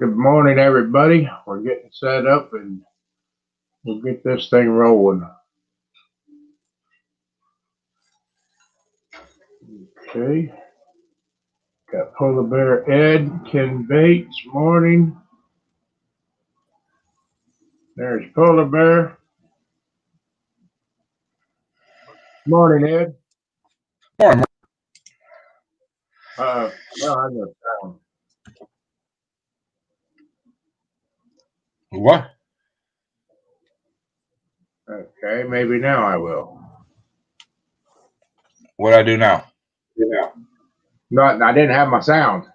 Good morning, everybody. We're getting set up and we'll get this thing rolling. Okay. Got Polar Bear Ed, Ken Bates, morning. There's Polar Bear. Morning, Ed. Morning. Well, I know sound. What? Okay, maybe now I will. What I do now? Yeah. Nothing. I didn't have my sound.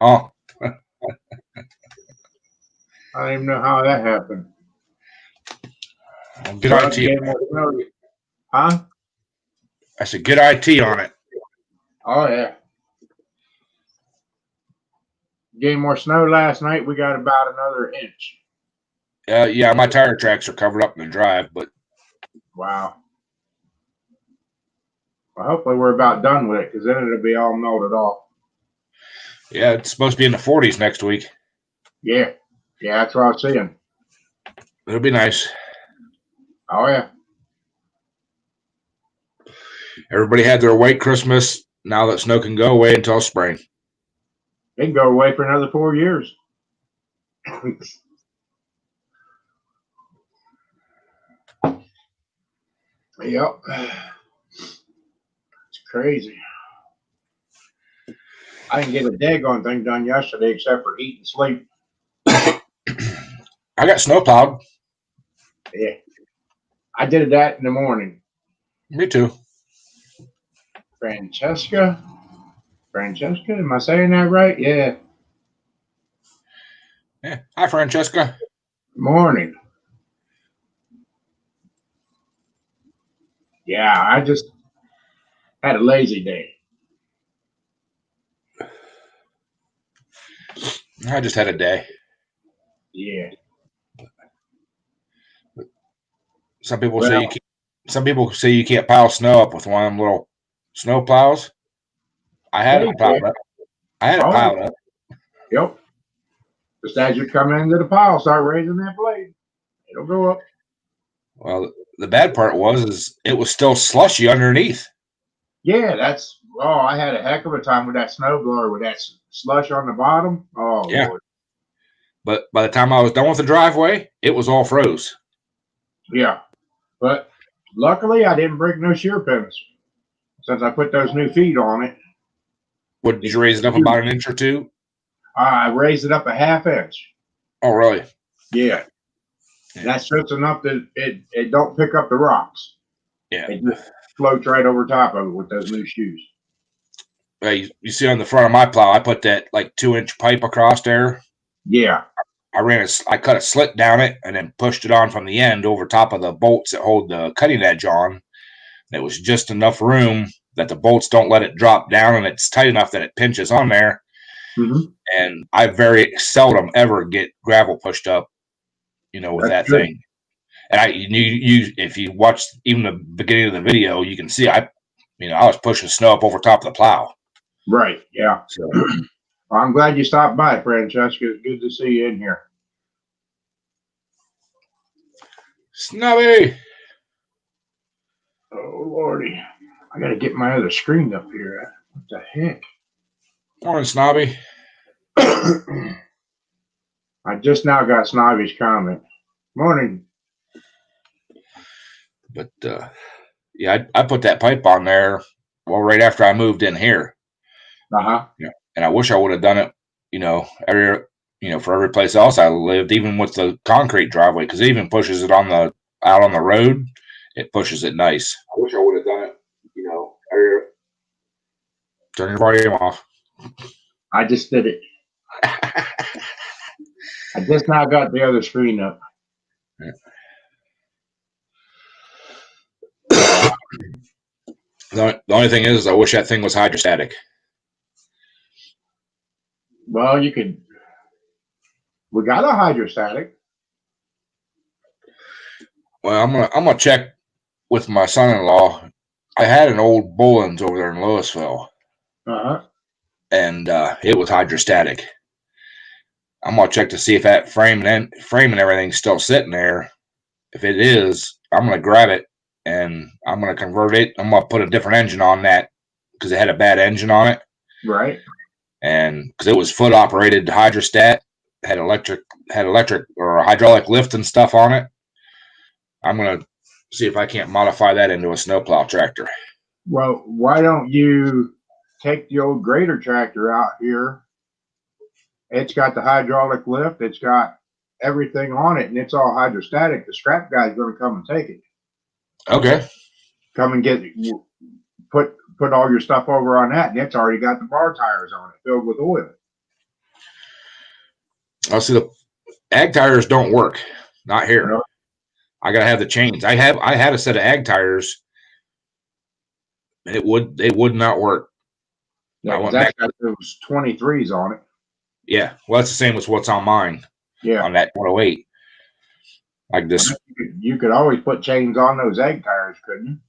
Oh, I don't even know how that happened. good IT. Huh? I said good IT on it. Oh, yeah. Getting more snow last night. We got about another inch. Yeah, my tire tracks are covered up in the drive, but Wow. Well, hopefully we're about done with it because then it'll be all melted off. yeah, it's supposed to be in the 40s next week. Yeah. Yeah, that's what I was seeing. It'll be nice. Oh, yeah. Everybody had their white Christmas. Now that snow can go away until spring. It can go away for another 4 years. Yep. It's crazy. I didn't get a daggone thing done yesterday except for eat and sleep. I got snow plowed. Yeah. I did that in the morning. Me too. Francesca, am I saying that right? Yeah. Yeah. Hi, Francesca. Morning. Yeah, I just had a lazy day. I just had a day. Yeah. Some people say you can't pile snow up with one of them little snow plows. I had it piled up. Piled up. Yep. Just as you come into the pile, start raising that blade. It'll go up. Well, the bad part was it was still slushy underneath. Yeah, I had a heck of a time with that snowblower with that slush on the bottom. Oh, yeah. Lord. But by the time I was done with the driveway, it was all froze. Yeah. But luckily, I didn't break no shear pins since I put those new feet on it. What, did you raise it up about an inch or two? I raised it up a half inch. Oh, really? Yeah. That's just enough that it don't pick up the rocks. Yeah. It just floats right over top of it with those new shoes. You see on the front of my plow, I put that like 2-inch pipe across there. Yeah. I cut a slit down it and then pushed it on from the end over top of the bolts that hold the cutting edge on. It was just enough room that the bolts don't let it drop down, and it's tight enough that it pinches on there. Mm-hmm. And I very seldom ever get gravel pushed up, with that thing. And you if you watch even the beginning of the video, you can see I was pushing snow up over top of the plow. Right. Yeah. So I'm glad you stopped by, Francesca. It's good to see you in here. Snubby. Oh, Lordy. I got to get my other screen up here. What the heck? Morning, Snobby. I just now got Snobby's comment. Morning. But, yeah, I put that pipe on there, right after I moved in here. Uh-huh. Yeah. And I wish I would have done it, for every place else I lived, even with the concrete driveway, because it even pushes it out on the road. It pushes it nice. I wish I would have done it, Turn your volume off. I just did it. I just now got the other screen up. Yeah. The only thing is I wish that thing was hydrostatic. Well, we got a hydrostatic. Well, I'm gonna check with my son-in-law. I had an old Bullens over there in Louisville. Uh-huh. And it was hydrostatic. I'm gonna check to see if that frame and everything's still sitting there. If it is, I'm gonna grab it and I'm gonna convert it. I'm gonna put a different engine on that because it had a bad engine on it. Right. And because it was foot operated hydrostat, had electric or hydraulic lift and stuff on it. I'm gonna see if I can't modify that into a snowplow tractor. Well, why don't you take the old grader tractor out here? It's got the hydraulic lift. It's got everything on it, and it's all hydrostatic. The scrap guy's going to come and take it. Okay. Come and put all your stuff over on that, and it's already got the bar tires on it filled with oil. I'll see the ag tires don't work. Not here. Really? I gotta have the chains. I had a set of ag tires. It would not work. Yeah, that's got those 23s on it. Yeah, well, that's the same as what's on mine. Yeah, on that 108. Like this, you could always put chains on those ag tires, couldn't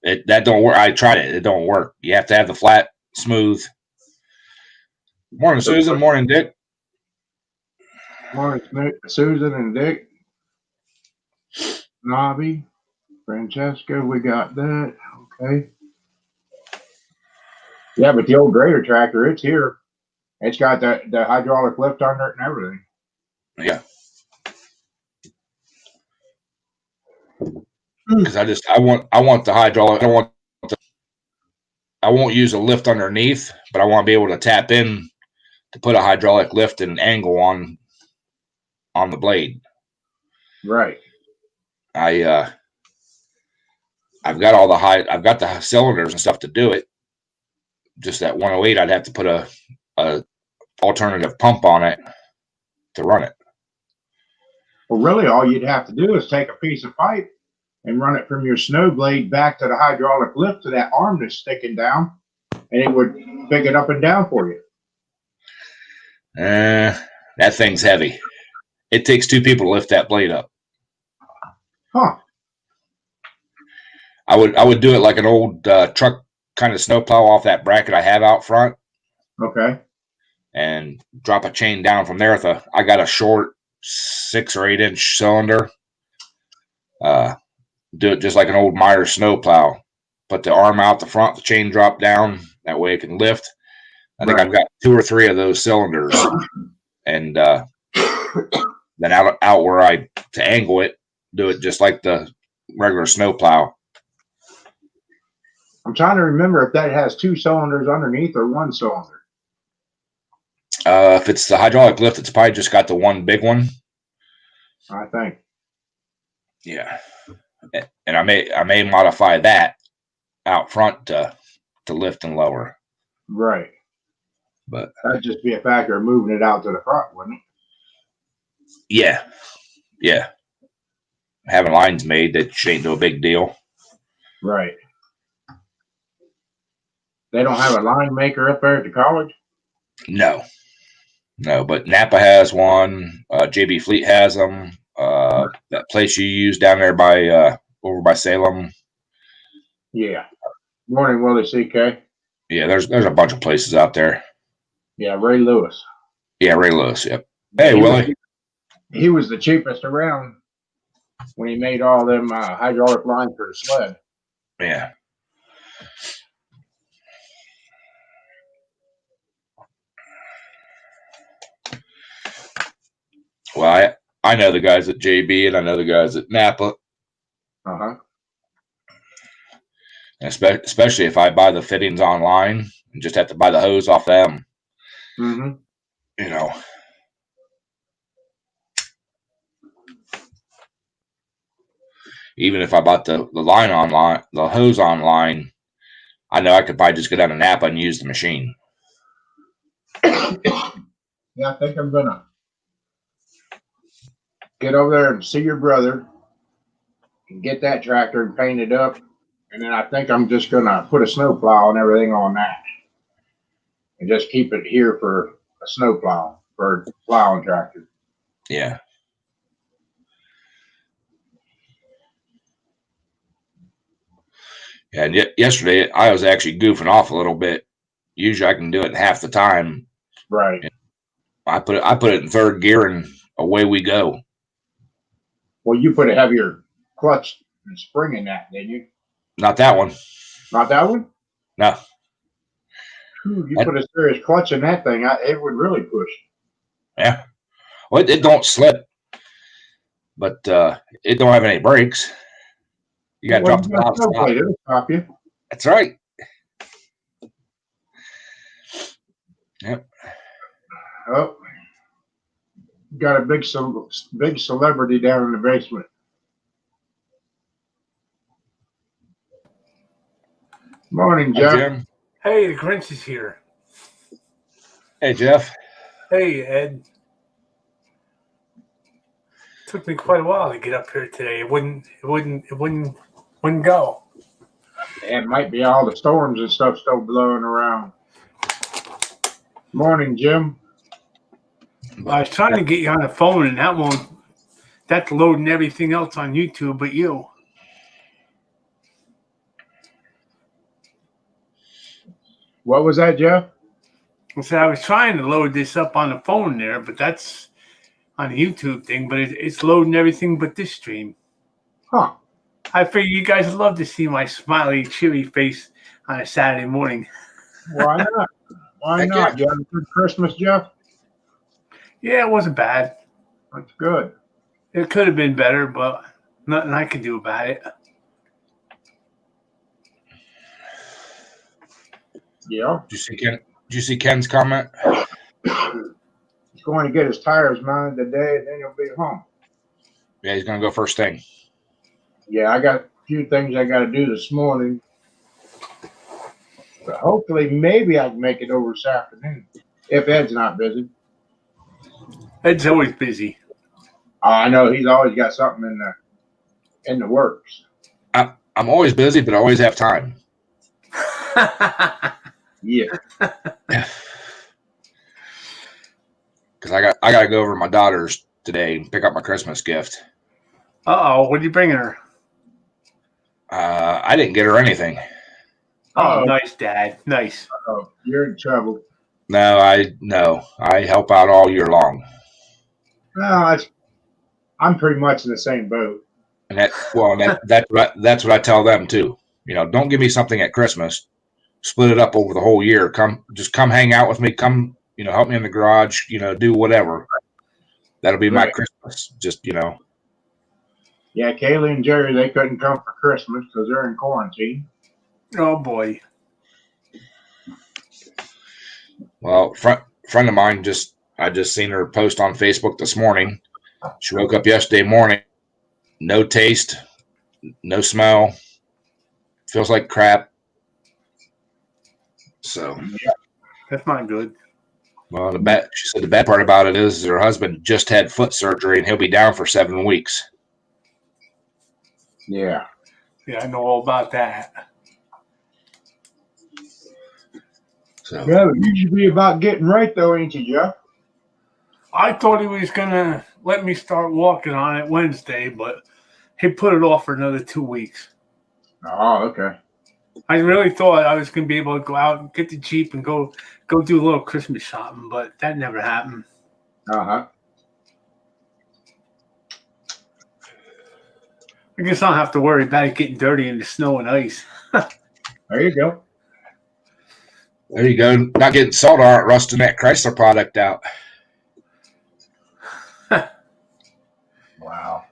you? That don't work. I tried it. It don't work. You have to have the flat, smooth. Morning, Susan. Morning, Dick. Morning, Susan and Dick. Nobby, Francesca, we got that. Okay. Yeah, but the old grader tractor, it's here. It's got the hydraulic lift under it and everything. Yeah. Because I want the hydraulic. I won't use a lift underneath, but I want to be able to tap in to put a hydraulic lift and angle on the blade. Right. I've got all I've got the cylinders and stuff to do it. Just that 108, I'd have to put a alternative pump on it to run it. Well, really, all you'd have to do is take a piece of pipe and run it from your snow blade back to the hydraulic lift to that arm that's sticking down, and it would pick it up and down for you. That thing's heavy. It takes two people to lift that blade up. Huh. I would do it like an old truck kind of snowplow off that bracket I have out front. Okay. And drop a chain down from there. I got a short 6 or 8 inch cylinder. Do it just like an old Myers snowplow. Put the arm out the front, the chain drop down. That way it can lift. I think I've got 2 or 3 of those cylinders. And then out where to angle it, do it just like the regular snowplow. I'm trying to remember if that has 2 cylinders underneath or 1 cylinder. If it's the hydraulic lift, it's probably just got the one big one. I think. Yeah. And I may modify that out front to lift and lower. Right. But that'd just be a factor of moving it out to the front, wouldn't it? Yeah. Yeah. Having lines made, that ain't no big deal. Right. They don't have a line maker up there at the college? No, but Napa has one. JB Fleet has them. That place you use down there by over by Salem. Yeah. Morning, Willie CK. Yeah, there's a bunch of places out there. Yeah, Ray Lewis. Yeah, Ray Lewis. Yep. Hey, Willie. He was the cheapest around when he made all them hydraulic lines for the sled. Yeah. Well, I know the guys at JB and I know the guys at Napa. Uh-huh. Especially if I buy the fittings online and just have to buy the hose off them. Mm-hmm. You know. Even if I bought the line online, the hose online, I know I could probably just go down to Napa and use the machine. Yeah, I think I'm gonna get over there and see your brother and get that tractor and paint it up. And then I think I'm just gonna put a snowplow and everything on that. And just keep it here for a snowplow, for a plowing tractor. Yeah. And yesterday I was actually goofing off a little bit. Usually I can do it in half the time. Right. I put it in third gear and away we go. Well, you put a heavier clutch and spring in that, didn't you? Not that one. Not that one? No. Whew, you put a serious clutch in that thing, it would really push. Yeah. Well, it don't slip, but it don't have any brakes. You got to drop the valve. It'll stop you. That's right. Yep. Oh, got a big celebrity down in the basement. Morning, Jeff. Hey, Jim. Hey, the Grinch is here. Hey, Jeff. Hey, Ed. Took me quite a while to get up here today. It wouldn't go. It might be all the storms and stuff still blowing around. Morning, Jim. I was trying to get you on the phone, and that's loading everything else on YouTube but you. What was that, Jeff? I was trying to load this up on the phone there, but that's on the YouTube thing, but it's loading everything but this stream. Huh. I figure you guys would love to see my smiley, cheery face on a Saturday morning. Why not? Why not? You had a good Christmas, Jeff? Yeah, it wasn't bad. That's good. It could have been better, but nothing I can do about it. Yeah. Did you see Ken's comment? He's going to get his tires mounted today, and then he'll be home. Yeah, he's gonna go first thing. Yeah, I got a few things I got to do this morning. But hopefully, maybe I can make it over this afternoon if Ed's not busy. Ed's always busy. I know he's always got something in the works. I'm always busy, but I always have time. Yeah. Because I got to go over to my daughter's today and pick up my Christmas gift. Uh-oh, what are you bringing her? I didn't get her anything. Oh, nice, Dad. Nice. Oh, you're in trouble. No, I help out all year long. No, I'm pretty much in the same boat. And that's what I tell them too. You know, don't give me something at Christmas. Split it up over the whole year. Come hang out with me. Come, help me in the garage. Do whatever. That'll be my Christmas. Just Yeah, Kaylee and Jerry, they couldn't come for Christmas because they're in quarantine. Oh boy. Well, friend of mine I just seen her post on Facebook this morning. She woke up yesterday morning, no taste, no smell, feels like crap. So yeah, that's not good. Well, she said the bad part about it is her husband just had foot surgery and he'll be down for 7 weeks. Yeah. Yeah, I know all about that. So yeah, you should be about getting right though, ain't you, Jeff? I thought he was gonna let me start walking on it Wednesday, but he put it off for another 2 weeks. Oh, okay. I really thought I was gonna be able to go out and get the Jeep and go do a little Christmas shopping, but that never happened. Uh-huh. I guess I don't have to worry about it getting dirty in the snow and ice. There you go. There you go. Not getting salt on it, rusting that Chrysler product out. Wow.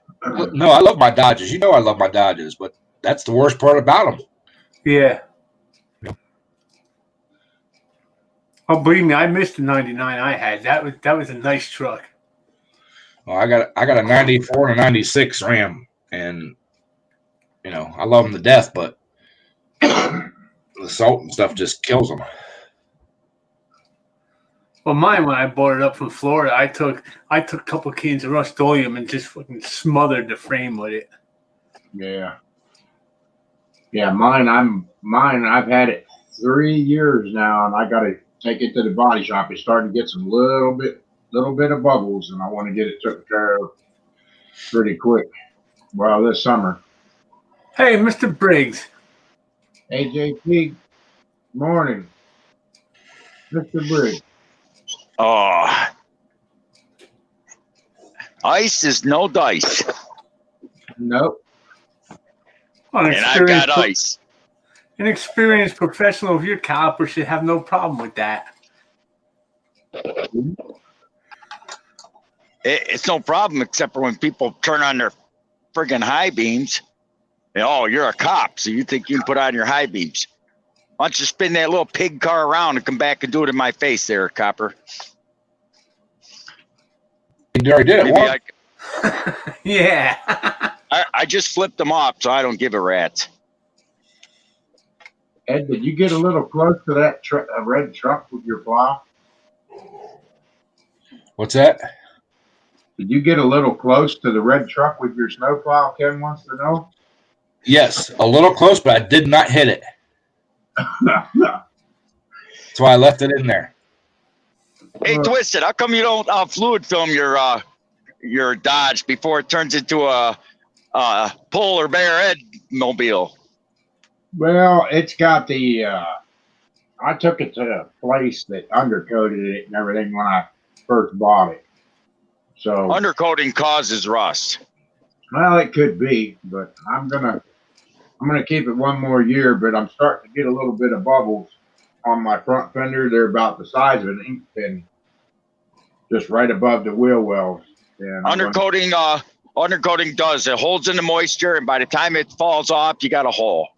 No, I love my Dodges. I love my Dodges, but that's the worst part about them. Yeah. Oh, believe me, I missed the 99 I had. That was a nice truck. Well, I got a 94 and a 96 Ram, and I love them to death, but the salt and stuff just kills them. Well, mine, when I bought it up from Florida, I took a couple cans of Rust-Oleum and just fucking smothered the frame with it. Yeah. Yeah, mine, I've had it 3 years now, and I got to take it to the body shop. It's starting to get some little bit of bubbles, and I want to get it taken care of pretty quick. Well, this summer. Hey, Mr. Briggs. AJP, morning. Mr. Briggs. Oh, Ice is no dice. Nope. Well, And I've got ice. An experienced professional of your caliber should have no problem with that. It's no problem except for when people turn on their friggin' high beams. And, oh, you're a cop, so you think you can put on your high beams. Why don't you spin that little pig car around and come back and do it in my face there, copper? You already did it Maybe once. Yeah. I just flipped them off, so I don't give a rat. Ed, did you get a little close to that red truck with your plow? What's that? Did you get a little close to the red truck with your snowplow? Ken wants to know. Yes, a little close, but I did not hit it. That's why I left it in there. Hey, Twisted, how come you don't fluid film your Dodge before it turns into a Polar Bear Ed mobile? Well, it's got the. I took it to a place that undercoated it and everything when I first bought it. So Undercoating causes rust. well, it could be, but I'm gonna keep it one more year. But I'm starting to get a little bit of bubbles on my front fender. They're about the size of an ink pen, just right above the wheel wells. And Undercoating does it holds in the moisture, and by the time it falls off, you got a hole.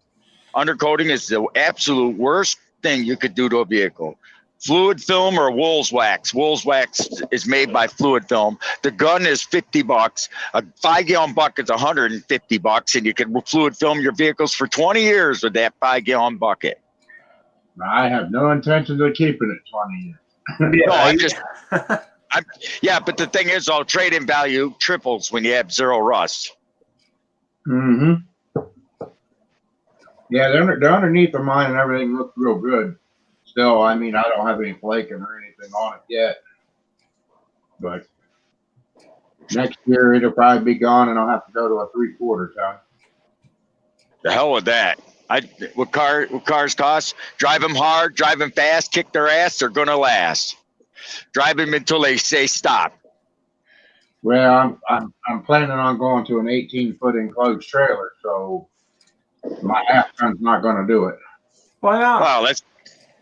Undercoating is the absolute worst thing you could do to a vehicle. Fluid film or Wool's wax. Wool's wax is made by Fluid Film. The gun is $50. A 5-gallon bucket is $150, and you can fluid film your vehicles for 20 years with that 5-gallon bucket. I have no intention of keeping it 20 years. No, I'm just. Yeah, but the thing is, all trade-in value triples when you have zero rust. Mm-hmm. Yeah, the underneath of mine and everything looks real good. Still, I mean, I don't have any flaking or anything on it yet. But next year it'll probably be gone, and I'll have to go to a 3/4 ton. The hell with that. What cars cost? Drive them hard, drive them fast, kick their ass. They're gonna last. Drive them until they say stop. Well, I'm planning on going to an 18-foot enclosed trailer, so my half ton's not going to do it. Why not? Well, that's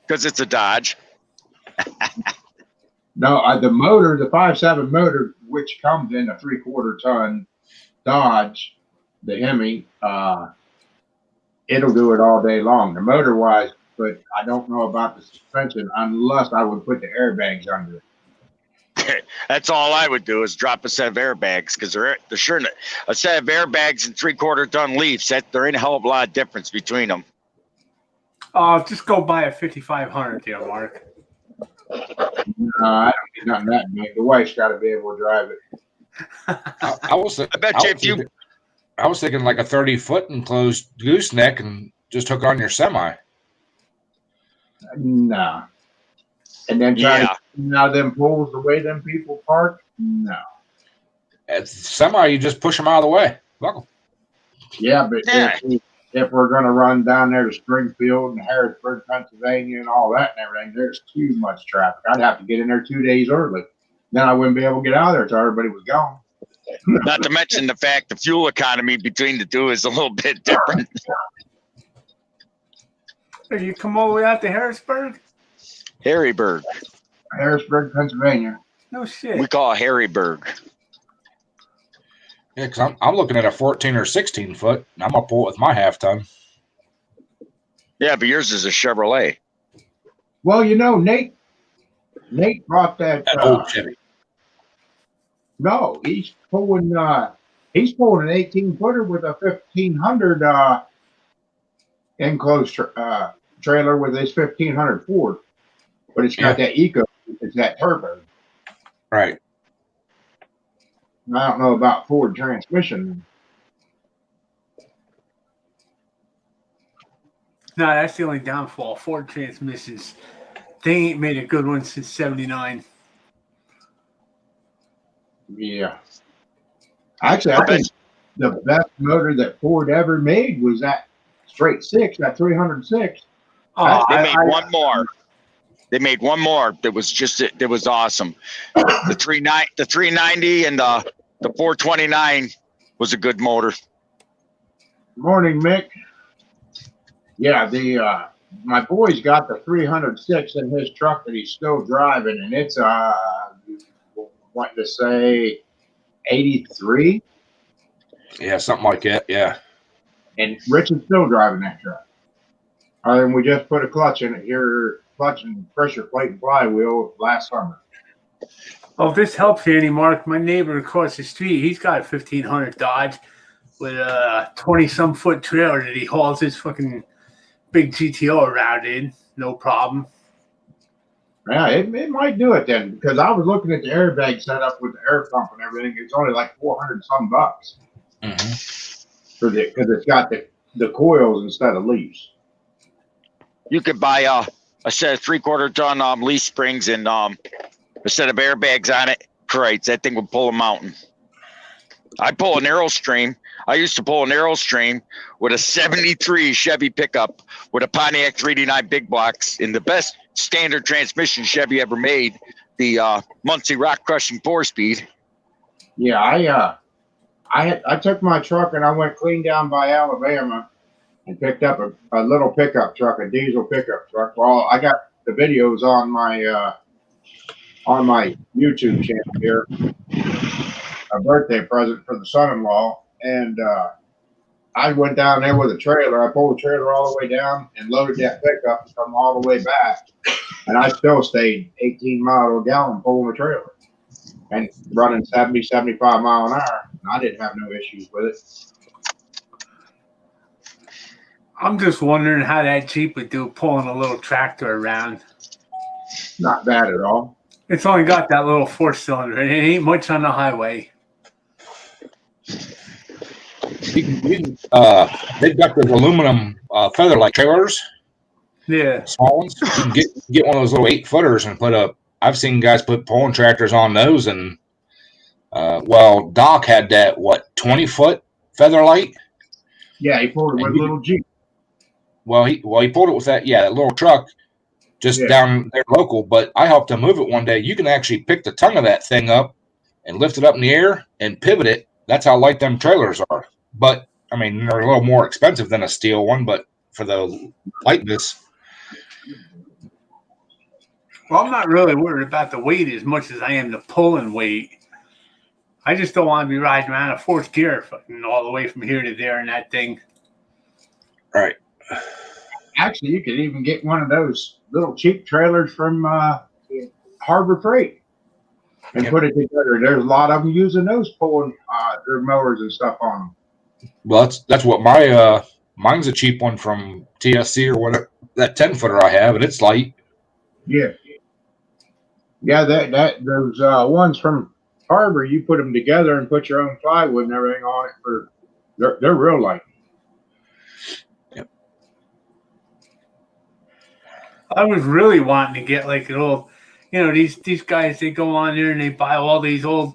because it's a Dodge. No, the motor, the 5.7 motor, which comes in a 3/4 ton Dodge, the Hemi, it'll do it all day long. The motor wise, but I don't know about the suspension unless I would put the airbags under it. That's all I would do is drop a set of airbags because they're sure a set of airbags and 3/4 ton Leafs. There ain't a hell of a lot of difference between them. Just go buy a 5500 there, Mark. No, I don't need nothing that big. The wife's got to be able to drive it. I was thinking like a 30-foot enclosed gooseneck and just hook on your semi. No. And then try to out of them pools the way them people park? No. At semi, you just push them out of the way. Welcome. Yeah, but if we're going to run down there to Springfield and Harrisburg, Pennsylvania and all that and everything, there's too much traffic. I'd have to get in there 2 days early. Then I wouldn't be able to get out of there until everybody was gone. Not to mention the fact the fuel economy between the two is a little bit different. You come all the way out to Harrisburg? Harryburg. Harrisburg, Pennsylvania. No shit. We call it Harryburg. Yeah, because I'm looking at a 14 or 16 foot, and I'm going to pull it with my half ton. Yeah, but yours is a Chevrolet. Well, you know, Nate brought that old Chevy. No, he's pulling an 18-footer with a 1500 enclosed trailer with his 1500 Ford, but it's got that eco. It's that turbo. Right. I don't know about Ford transmission. No, that's the only downfall. Ford transmissions, they ain't made a good one since '79. Yeah. Actually, I think the best motor that Ford ever made was that straight six, that 306. Oh, They made one more. They made one more that was awesome. The 390 and the The 429 was a good motor. Morning, Mick. Yeah, my boy's got the 306 in his truck that he's still driving, and it's what to say, 83. Yeah, something like that. Yeah. And Richard's still driving that truck. And we just put a clutch in it here, clutch and pressure plate and flywheel last summer. Oh, if this helps you any, Mark, my neighbor across the street, he's got a 1500 Dodge with a 20-some foot trailer that he hauls his fucking big GTO around in. No problem. Yeah, it might do it then, because I was looking at the airbag setup with the air pump and everything. It's only like $400 some bucks because it's got the coils instead of leaves. You could buy a set of 3/4 ton leaf springs and a set of airbags on it. Christ, that thing would pull a mountain. I pull an Airstream. I used to pull an Airstream with a 73 Chevy pickup with a Pontiac 389 big blocks in the best standard transmission Chevy ever made, the Muncie Rock Crushing 4-speed. Yeah, I took my truck and I went clean down by Alabama and picked up a little pickup truck, a diesel pickup truck. Well, I got the videos on my YouTube channel here. A birthday present for the son-in-law, and I went down there with a trailer. I pulled the trailer all the way down and loaded that pickup and come all the way back, and I still stayed 18 miles a gallon pulling the trailer and running 70, 75 mile an hour. And I didn't have no issues with it. I'm just wondering how that Jeep would do pulling a little tractor around. Not bad at all. It's only got that little 4-cylinder. It ain't much on the highway. They've got those aluminum featherlight trailers. Yeah. Small ones. You can get one of those little 8-footers and put a. I've seen guys put pulling tractors on those, and Doc had that 20-foot featherlight. Yeah, he pulled it with a little Jeep. Well, he pulled it with that little truck just down there local. But I helped him move it one day. You can actually pick the tongue of that thing up and lift it up in the air and pivot it. That's how light them trailers are. But I mean, they're a little more expensive than a steel one, but for the lightness. Well, I'm not really worried about the weight as much as I am the pulling weight. I just don't want to be riding around a fourth gear fucking all the way from here to there in that thing. Right. Actually, you could even get one of those little cheap trailers from Harbor Freight and put it together. There's a lot of them using those pulling their mowers and stuff on them. Well, that's what mine's a cheap one from TSC or whatever, that 10-footer I have, and it's light. Yeah, that those ones from Harbor, you put them together and put your own plywood and everything on it. They're real light. Yep. I was really wanting to get like an old, these guys, they go on there and they buy all these old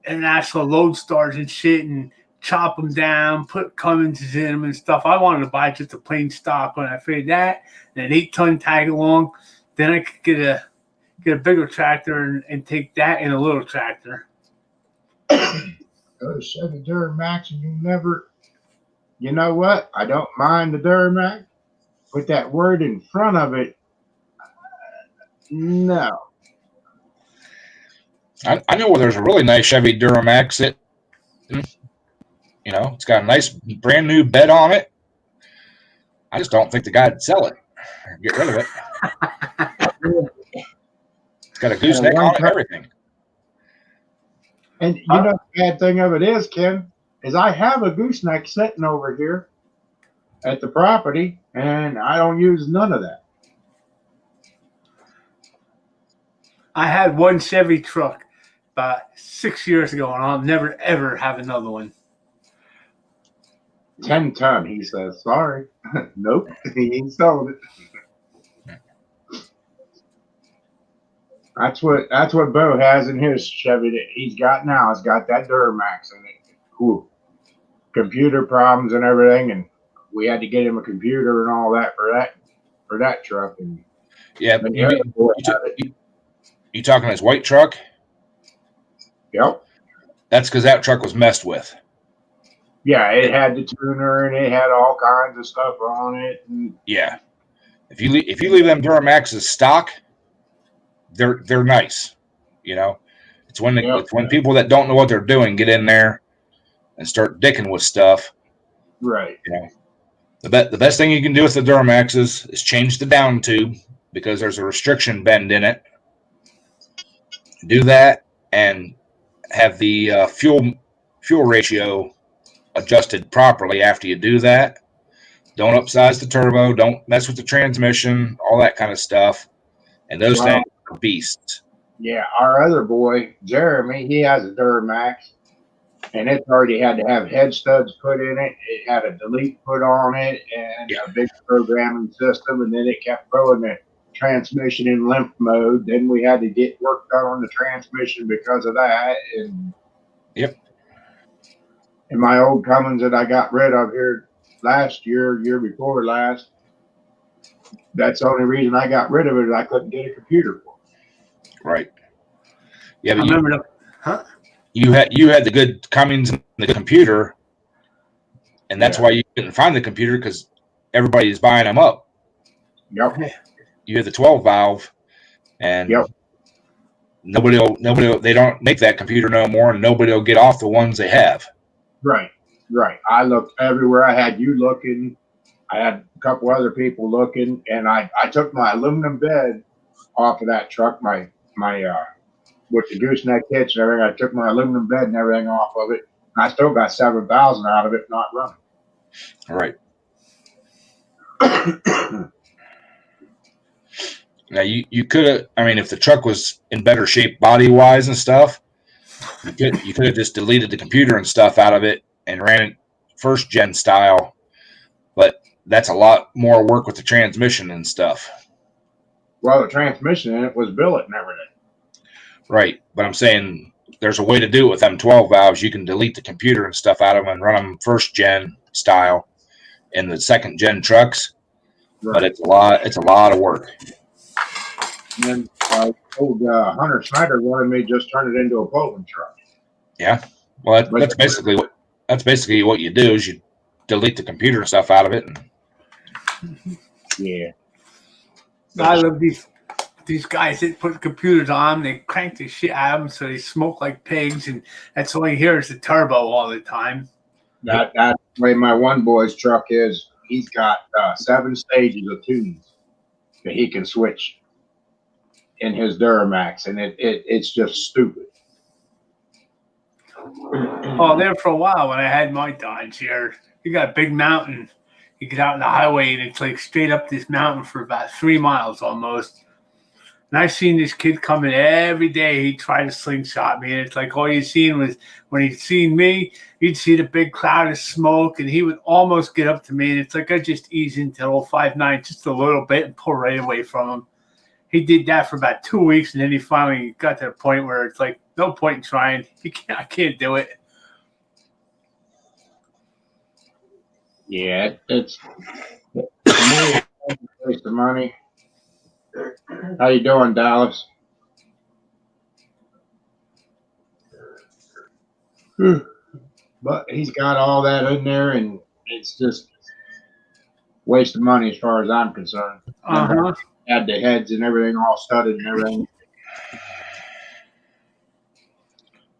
International Lodestars and shit and chop them down, put Cumminses in them and stuff. I wanted to buy just a plain stock one. I figured that and an 8-ton tag along, then I could get a bigger tractor and take that in a little tractor. Go to Chevy Duramax and you know what? I don't mind the Duramax. Put that word in front of it. No. I know where there's a really nice Chevy Duramax. It's got a nice brand new bed on it. I just don't think the guy'd sell it. Get rid of it. It's got a gooseneck on it and everything. And the bad thing of it is, Ken, is I have a gooseneck sitting over here at the property, and I don't use none of that. I had one Chevy truck about 6 years ago, and I'll never, ever have another one. 10-ton, he says. Sorry. Nope, he ain't sold it. That's what Bo has in his Chevy that he's got now. It's got that Duramax in it. Cool. Computer problems and everything, and we had to get him a computer and all that for that truck. And yeah, you talking his white truck? Yep. That's because that truck was messed with. Yeah, it had the tuner and it had all kinds of stuff on it. And Yeah. If you leave them Duramaxes stock, they're nice. You know, it's when Yep. it's when people that don't know what they're doing get in there and start dicking with stuff. right. You know, the best thing you can do with the Duramaxes is change the down tube because there's a restriction bend in it. Do that and have the fuel ratio adjusted properly after you do that. Don't upsize the turbo. Don't mess with the transmission. All that kind of stuff. And those Well, things are beasts. Yeah, our other boy, Jeremy, he has a Duramax, and it's already had to have head studs put in it. It had a delete put on it and a big programming system, and then it kept throwing the transmission in limp mode. Then we had to get work done on the transmission because of that. And Yep. And my old Cummins that I got rid of here last year before last, that's the only reason I got rid of it. I couldn't get a computer for it. Right. Yeah, I but remember the, huh? you had the good Cummins and the computer, and that's why you couldn't find the computer because everybody's buying them up. Yep. You had the 12 valve, and nobody they don't make that computer no more, and nobody will get off the ones they have. Right. I looked everywhere. I had you looking. I had a couple other people looking, and I took my aluminum bed off of that truck, my with the gooseneck hitch and everything. I took my aluminum bed and everything off of it. And I still got 7,000 out of it not running. All right. Now you could have. I mean, if the truck was in better shape body wise and stuff, you could have just deleted the computer and stuff out of it and ran it first gen style. But that's a lot more work with the transmission and stuff. Well, the transmission in it was billet and everything. Right, but I'm saying there's a way to do it with them 12 valves. You can delete the computer and stuff out of them and run them first gen style in the second gen trucks. Right. But it's a lot of work. And then old Hunter Snyder wanted me to just turn it into a Poland truck. Yeah, well that's basically what you do is you delete the computer and stuff out of it. And yeah, I love these guys that put computers on, they crank the shit out of them so they smoke like pigs, and that's all you hear is the turbo all the time. That's the way my one boy's truck is. He's got 7 stages of tunes that he can switch in his Duramax, and it's just stupid. Oh, there for a while when I had my Dodge here, you got a big mountain. You get out on the highway, and it's like straight up this mountain for about 3 miles almost. And I seen this kid coming every day. He'd try to slingshot me. And it's like all you seen was when he'd seen me, he'd see the big cloud of smoke and he would almost get up to me. And it's like I just ease into old 5.9 just a little bit and pull right away from him. He did that for about 2 weeks. And then he finally got to the point where it's like, no point in trying. I can't do it. Yeah, it's a waste of money. How you doing, Dallas? But he's got all that in there, and it's just waste of money as far as I'm concerned. Had the heads and everything all studded and everything.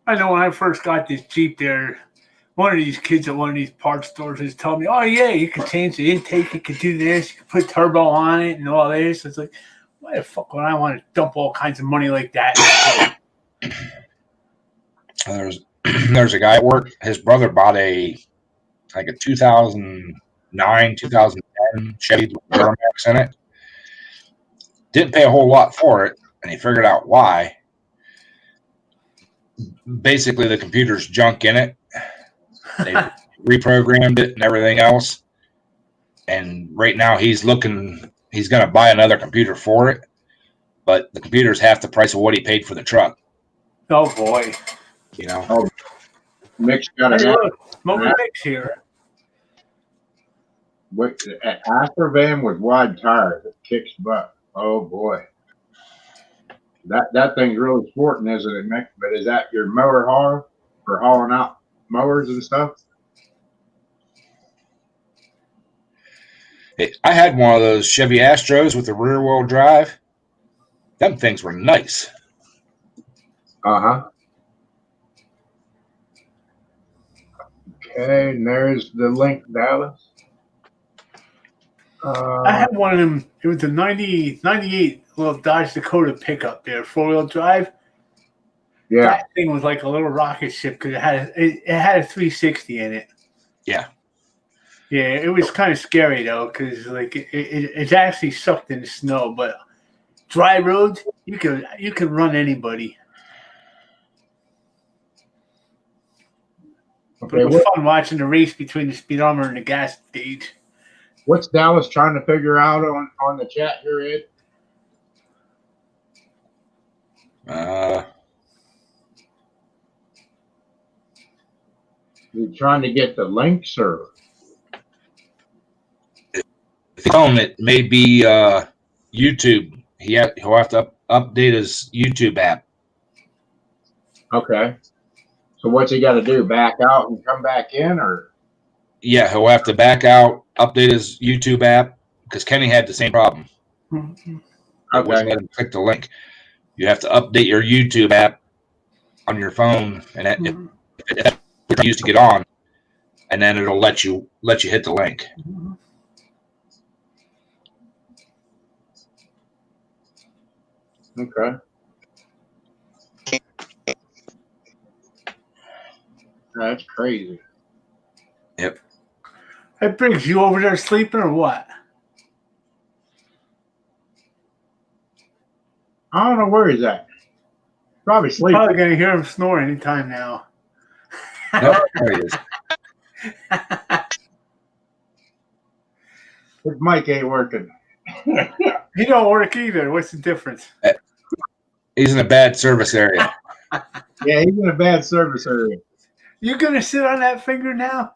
I know when I first got this Jeep there, one of these kids at one of these parts stores was telling me, oh, yeah, you can change the intake, you can do this, you can put turbo on it and all this. It's like, why the fuck would I want to dump all kinds of money like that? There's a guy at work. His brother bought a 2009, 2010 Chevy Duramax in it. Didn't pay a whole lot for it, and he figured out why. Basically, the computer's junk in it. They reprogrammed it and everything else. And right now he's going to buy another computer for it, but the computer's half the price of what he paid for the truck. Oh boy. You know. Oh, Mick's got hey, look, Mick's here. An Asper van with wide tires that kicks butt. Oh boy. That thing's really sporting, isn't it, Mick? But is that your motor horror? for hauling out mowers and stuff? Hey, I had one of those Chevy Astros with the rear wheel drive. Them things were nice. Uh-huh. Okay, and there's the link, Dallas. I had one of them. It was a 98 little Dodge Dakota pickup there, 4-wheel drive. Yeah. That thing was like a little rocket ship because it had a 360 in it. Yeah. Yeah, it was kind of scary though because like it actually sucked in the snow, but dry roads you could run anybody. But it was fun watching the race between the speed armor and the gas gauge. What's Dallas trying to figure out on the chat here, Ed? You trying to get the links, or it may be YouTube. He'll have to update his YouTube app. okay? So what's he got to do? Back out and come back in, or? Yeah, he'll have to back out, update his YouTube app because Kenny had the same problem. Mm-hmm. It wasn't letting him click the link. You have to update your YouTube app on your phone, and if you're used to get on, and then it'll let you hit the link. Okay. That's crazy. Yep. Hey, Briggs, you over there sleeping or what? I don't know where he's at. Probably sleeping. Probably gonna hear him snore anytime now. Nope, there he is. His mic ain't working. He don't work either. What's the difference? He's in a bad service area. Yeah, he's in a bad service area. You gonna sit on that finger now?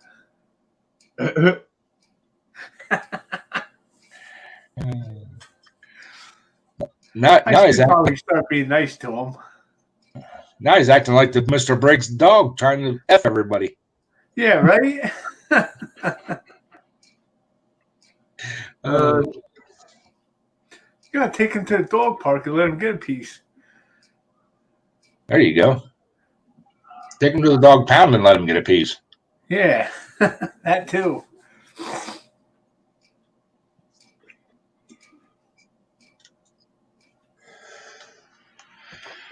Now he's probably start being nice to him. Now he's acting like the Mr. Briggs dog trying to F everybody. Yeah, right? You gotta take him to the dog park and let him get a piece. There you go. Take him to the dog pound and let him get a piece. Yeah, that too.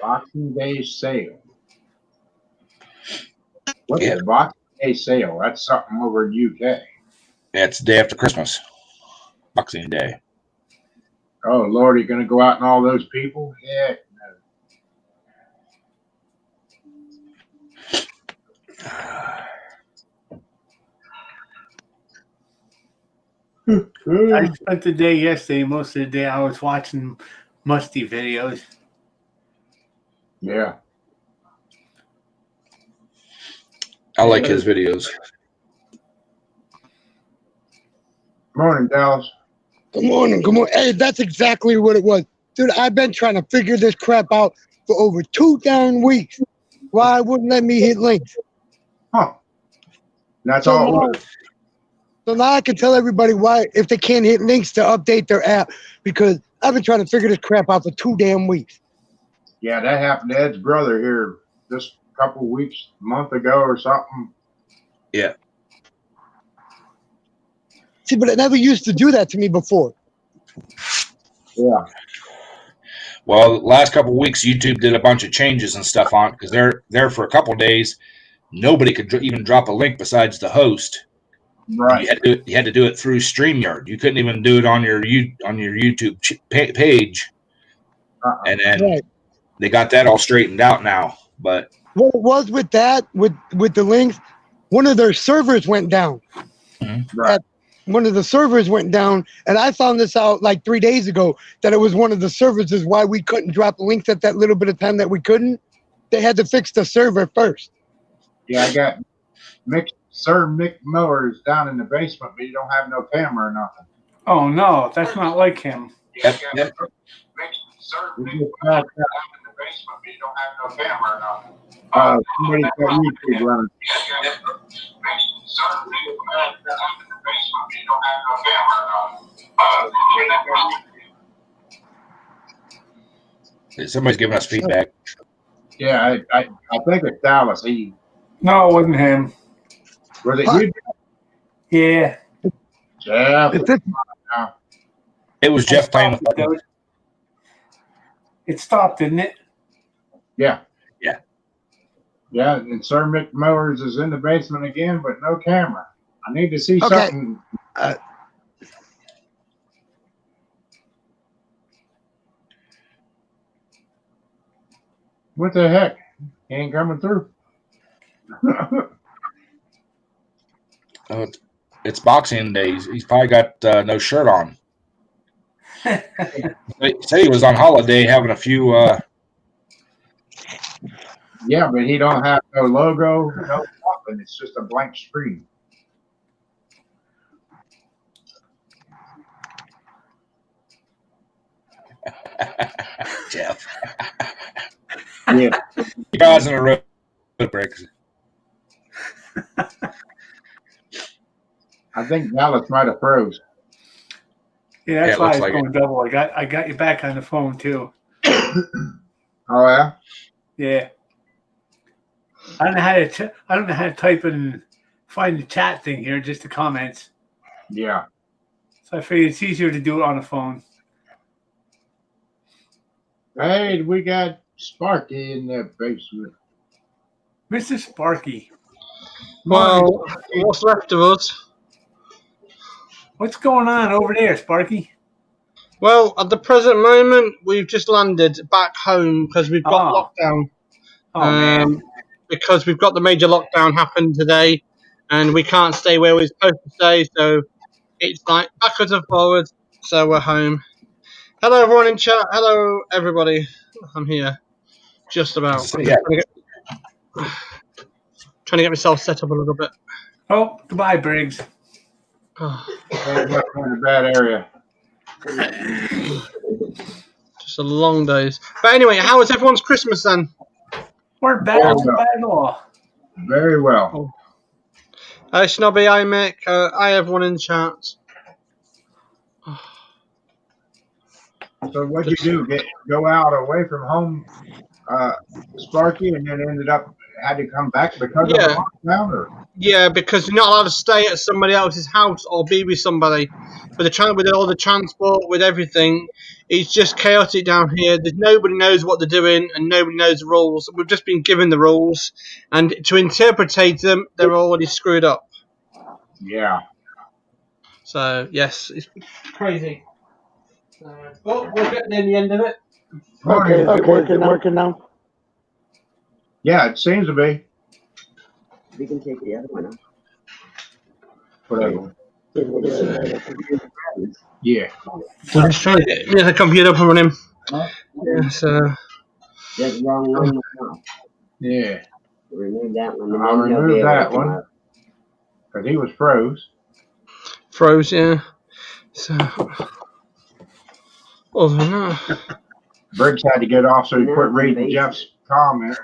Boxing Day sale. What's a Boxing Day sale? That's something over in UK. Yeah, it's the day after Christmas. Boxing Day. Oh, Lord, are you going to go out and all those people? Yeah. No. I spent the day yesterday. Most of the day I was watching Musty videos. Yeah. I like his videos. Morning, Dallas. Good morning. Good morning. Hey, that's exactly what it was. Dude, I've been trying to figure this crap out for over 2 damn weeks. Why wouldn't let me hit links? Huh. That's all it was. So now I can tell everybody why, if they can't hit links, to update their app, because I've been trying to figure this crap out for 2 damn weeks. Yeah, that happened to Ed's brother here just a couple weeks, a month ago or something. Yeah. See, but it never used to do that to me before. Yeah. Well, the last couple of weeks, YouTube did a bunch of changes and stuff on it because they're there for a couple of days. Nobody could even drop a link besides the host. Right. You had to do it through StreamYard. You couldn't even do it on your YouTube page. And then they got that all straightened out now. But what it was with that, with the links, one of their servers went down. Right. One of the servers went down, and I found this out like 3 days ago, that it was one of the servers is why we couldn't drop links at that little bit of time that we couldn't. They had to fix the server first. Yeah, I got Sir Mick Mowers down in the basement, but you don't have no camera or nothing. Oh no, that's not like him. Yep. Sir Mick Mowers down in the basement, but you don't have no camera or nothing. Somebody's got YouTube running. Somebody's giving us feedback. Yeah, I think it's Dallas. No, it wasn't him. Was it Huh. you? Yeah. Yeah. It's this, It was Jeff playing the phone. It stopped, didn't it? Yeah. Yeah. Yeah, and Sir Mick Mowers is in the basement again, but no camera. I need to see Okay. something. What the heck? He ain't coming through. Oh, it's Boxing Day. He's probably got no shirt on. They said he was on holiday having a few. Yeah, but he don't have no logo, no nothing. It's just a blank screen. Jeff. Yeah. You guys in a row, Briggs. I think Dallas might have froze. Yeah, Yeah, that's it why I looks was like going double. I got you back on the phone too. Oh yeah? Yeah. I don't know how to type and find the chat thing here, just the comments. Yeah. So I figured it's easier to do it on the phone. Hey, we got Sparky in the basement. Mr. Sparky, Well, what's left of us? what's going on over there, Sparky? Well, at the present moment, we've just landed back home because we've got lockdown. Oh man. Because we've got the major lockdown happen today, and we can't stay where we're supposed to stay, so it's like backwards and forwards. So we're home. Hello, everyone in chat. Hello, everybody. I'm here. Just about. So, I'm yeah. just trying to get myself set up a little bit. Oh, goodbye, Briggs. Hey, we're in a bad area. Just a long days. But anyway, how was everyone's Christmas then? We're bad, Oh, bad at all. Very well. Hi, Snobby. Hi, Mick. Hi, everyone in chat. So what'd you do? Go out away from home, Sparky, and then had to come back because of the lockdown? Or? Yeah, because you're not allowed to stay at somebody else's house or be with somebody. With all the transport, with everything, it's just chaotic down here. Nobody knows what they're doing, and nobody knows the rules. We've just been given the rules, and to interpretate them, they're already screwed up. Yeah. So yes, it's crazy. But we'll get there in the end of it. okay, is it working now? Yeah, it seems to be. We can take the other one off. Whatever. Yeah. We're just trying to get the computer up and running. Yeah, so That's the wrong one. Yeah. Remove that one. I'll remove that one because he was froze. froze, yeah. So other than that. Briggs had to get off, so he quit reading Jeff's comment.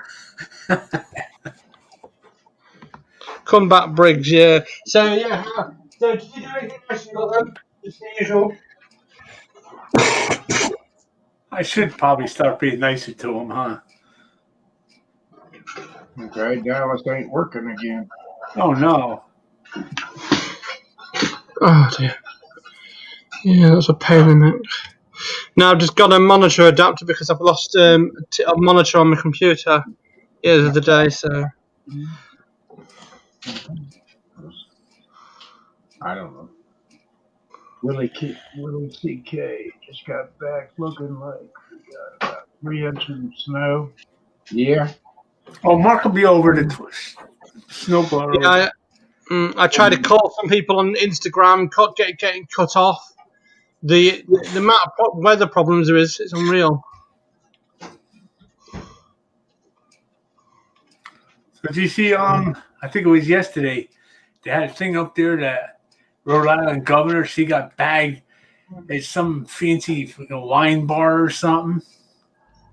Come back, Briggs, yeah. So, yeah. So, did you do anything nice you got then? Just the usual. I should probably start being nicer to him, huh? Okay, Dallas ain't working again. Oh no. Oh, dear. Yeah, that's a pain in it. Now, I've just got a monitor adapter because I've lost a monitor on my computer the other day, so. I don't know. Willie CK just got back looking like we got about 3 inches of snow. Yeah. Oh, Mark will be over the snowblower. Yeah, I tried to call some people on Instagram, getting cut off. The amount of weather problems there is, it's unreal. Did you see? I think it was yesterday. They had a thing up there that Rhode Island governor, she got bagged at some fancy wine bar or something.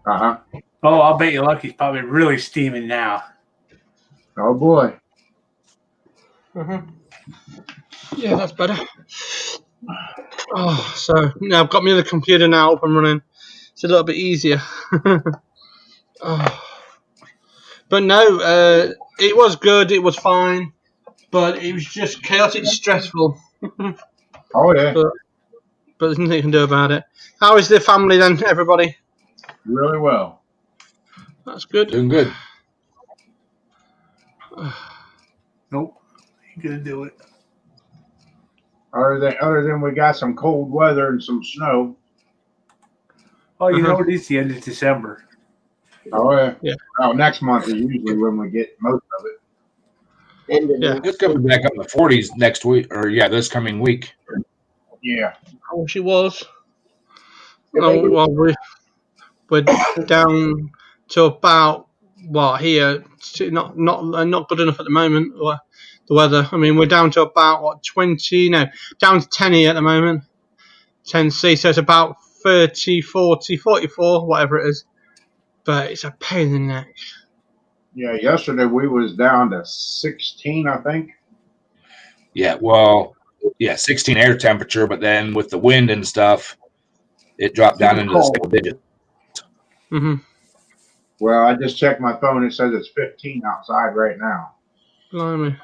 Uh-huh. Oh, I'll bet you Lucky's probably really steaming now. Oh boy. Yeah, that's better. Oh, so now I've got my other computer now up and running. It's a little bit easier. Oh. But no, it was good. It was fine, but it was just chaotic, stressful. Oh yeah. But there's nothing you can do about it. How is the family then, everybody? Really well. That's good. Doing good. Nope. Ain't gonna do it. Other than we got some cold weather and some snow. Oh, you know it is the end of December. Oh yeah. Yeah. Oh, next month is usually when we get most of it. End of Yeah. It's coming back up in the 40s next week, or this coming week. Yeah. I wish it was. Oh, well, we're down to about here. Not good enough at the moment. The weather. I mean, we're down to about 20. No, down to 10 here at the moment. 10C. So it's about 30, 40, 44, whatever it is. But it's a pain in the neck. Yeah. Yesterday we was down to 16, I think. Yeah, well, 16 air temperature, but then with the wind and stuff, it dropped down into the single digit. Mm-hmm. Well, I just checked my phone. It says it's 15 outside right now. Blimey.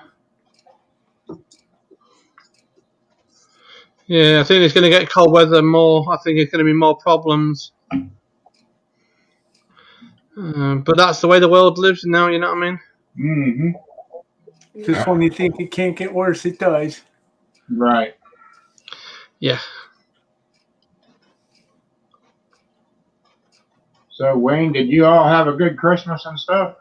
Yeah, I think it's going to get cold weather more. I think it's going to be more problems. But that's the way the world lives now, you know what I mean? Mm-hmm. Just when you think it can't get worse, it does. Right. Yeah. So, Wayne, did you all have a good Christmas and stuff?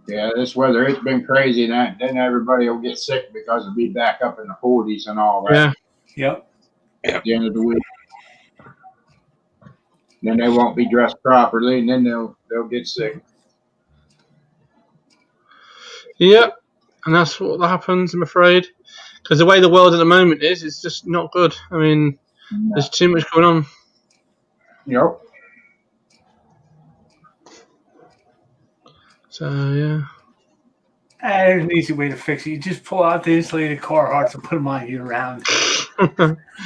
Yeah, this weather, it's been crazy. Then everybody will get sick because it'll be back up in the 40s and all that Yeah. Yep. at the end of the week. Then they won't be dressed properly, and then they'll get sick. Yep. And that's what happens, I'm afraid. Because the way the world at the moment is, it's just not good. I mean, there's too much going on. Yep. So, yeah. There's an easy way to fix it. You just pull out the insulated car hearts and put them on year round.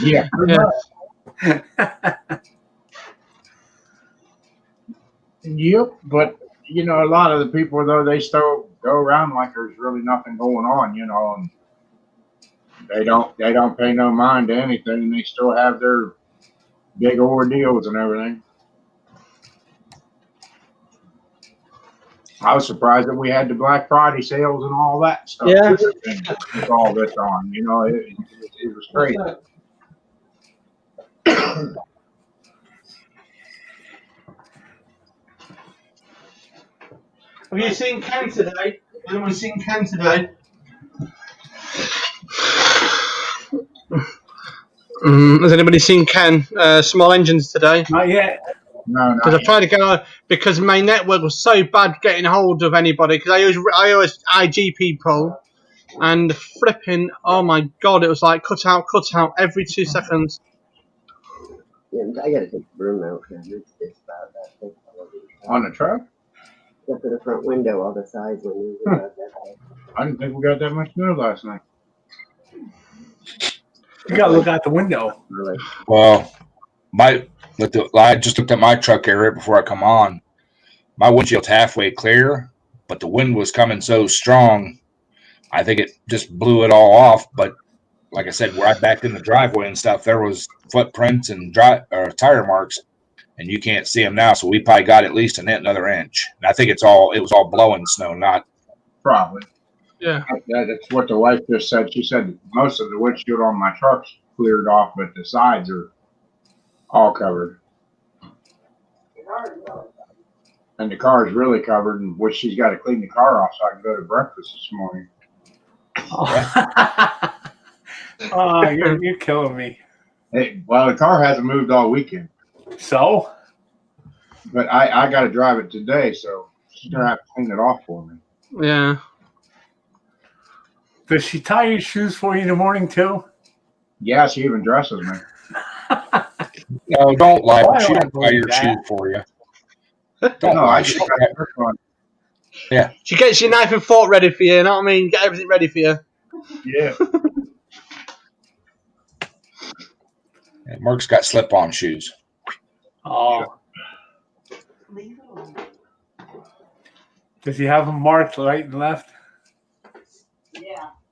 Yeah. Yeah. Yep. But a lot of the people though, they still go around like there's really nothing going on, and they don't pay no mind to anything, and they still have their big ordeals and everything. I was surprised that we had the Black Friday sales and all that stuff. Yeah. With all this on, it was crazy. Have you seen Ken today? Anyone seen Ken today? Has anybody seen Ken Small Engines today? Not yet. No, Because I tried to go because my network was so bad getting hold of anybody. Because I use IG people, and flipping, oh my god, it was like cut out every 2 seconds. Yeah, I gotta take the broom out. It's about that thing. on the truck. Except for the front window, all the sides windows. I didn't think we got that much snow last night. You gotta look out the window. Really. Well, I just looked at my truck here right before I come on. My windshield's halfway clear, but the wind was coming so strong, I think it just blew it all off. But like I said, where I backed in the driveway and stuff, there was footprints and tire marks, and you can't see them now. So we probably got at least another inch. And I think it was all blowing snow, not Probably. Yeah. That's what the wife just said. She said most of the windshield on my truck's cleared off, but the sides are all covered. And the car is really covered, and which she's got to clean the car off so I can go to breakfast this morning. Oh, you're killing me. Well, the car hasn't moved all weekend, So? but I got to drive it today, so She's gonna have to clean it off for me. Yeah. Does she tie your shoes for you in the morning too? Yeah, she even dresses me. No, don't lie. Why She do I don't buy your believe that? shoes for you. Don't No, lie. I just She got don't- this one. She gets your knife and fork ready for you, you know what I mean? Get everything ready for you. Yeah. Mark's got slip-on shoes. Oh. Does he have them marked right and left?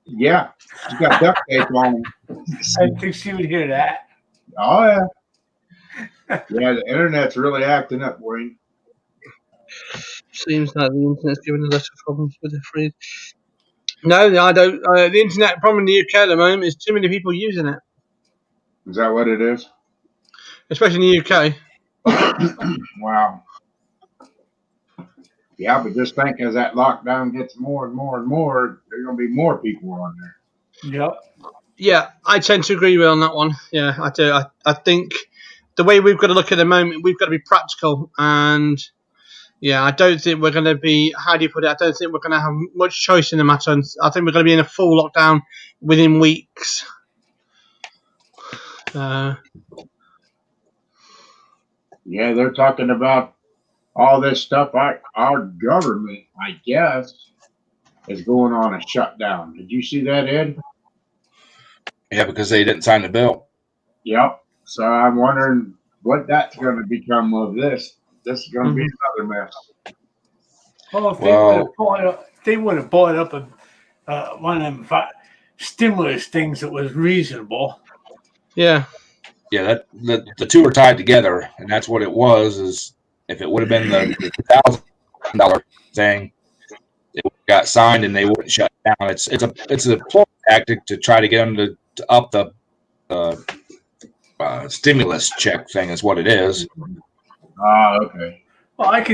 Yeah. She's got duct tape on them. I think she would hear that. Oh yeah. Yeah, the internet's really acting up, Wayne. Seems like the internet's giving us lots of problems with the freeze. No, I don't. The internet problem in the UK at the moment is too many people using it, Is that what it is? especially in the UK. Wow. Yeah, but just think as that lockdown gets more and more and more, there's gonna be more people on there. Yep. Yeah, I tend to agree with on that one. Yeah, I do. I think the way we've got to look at the moment, we've got to be practical. And yeah, I don't think we're going to be, how do you put it? I don't think we're going to have much choice in the matter. And I think we're going to be in a full lockdown within weeks. Yeah, they're talking about all this stuff. Our government, I guess, is going on a shutdown. Did you see that, Ed? Yeah, because they didn't sign the bill. Yep. So I'm wondering what that's going to become of this. This is going to be another mess. Well, if they would have bought up one of them stimulus things that was reasonable. Yeah. Yeah, that the two are tied together, and that's what it was. Is if it would have been the $1,000 thing, it got signed and they wouldn't shut down. It's a ploy tactic to try to get them to up the stimulus check thing. Is what it is. Ah, okay. Well, I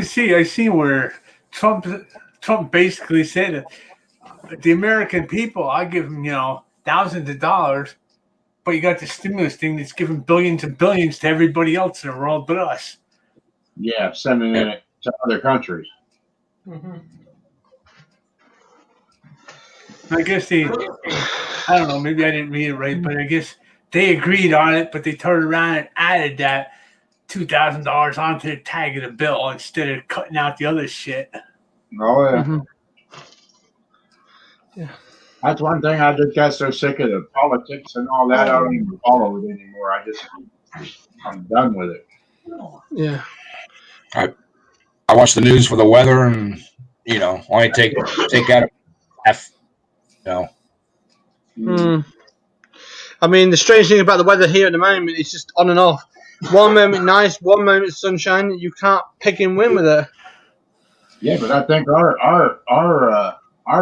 see where Trump basically said the American people, I give them, thousands of dollars, but you got the stimulus thing that's giving billions and billions to everybody else in the world but us. Yeah, sending it to other countries. I guess I don't know, maybe I didn't read it right, but I guess they agreed on it, but they turned around and added that $2,000 onto the tag of the bill instead of cutting out the other shit. Oh, yeah. Mm-hmm. Yeah. That's one thing I just got so sick of the politics and all that. I don't even follow it anymore. I'm done with it. Yeah. I watch the news for the weather, and only take out a half. I mean, the strange thing about the weather here at the moment is just on and off. One moment nice, one moment sunshine. You can't pick and win with it. Yeah, but I think our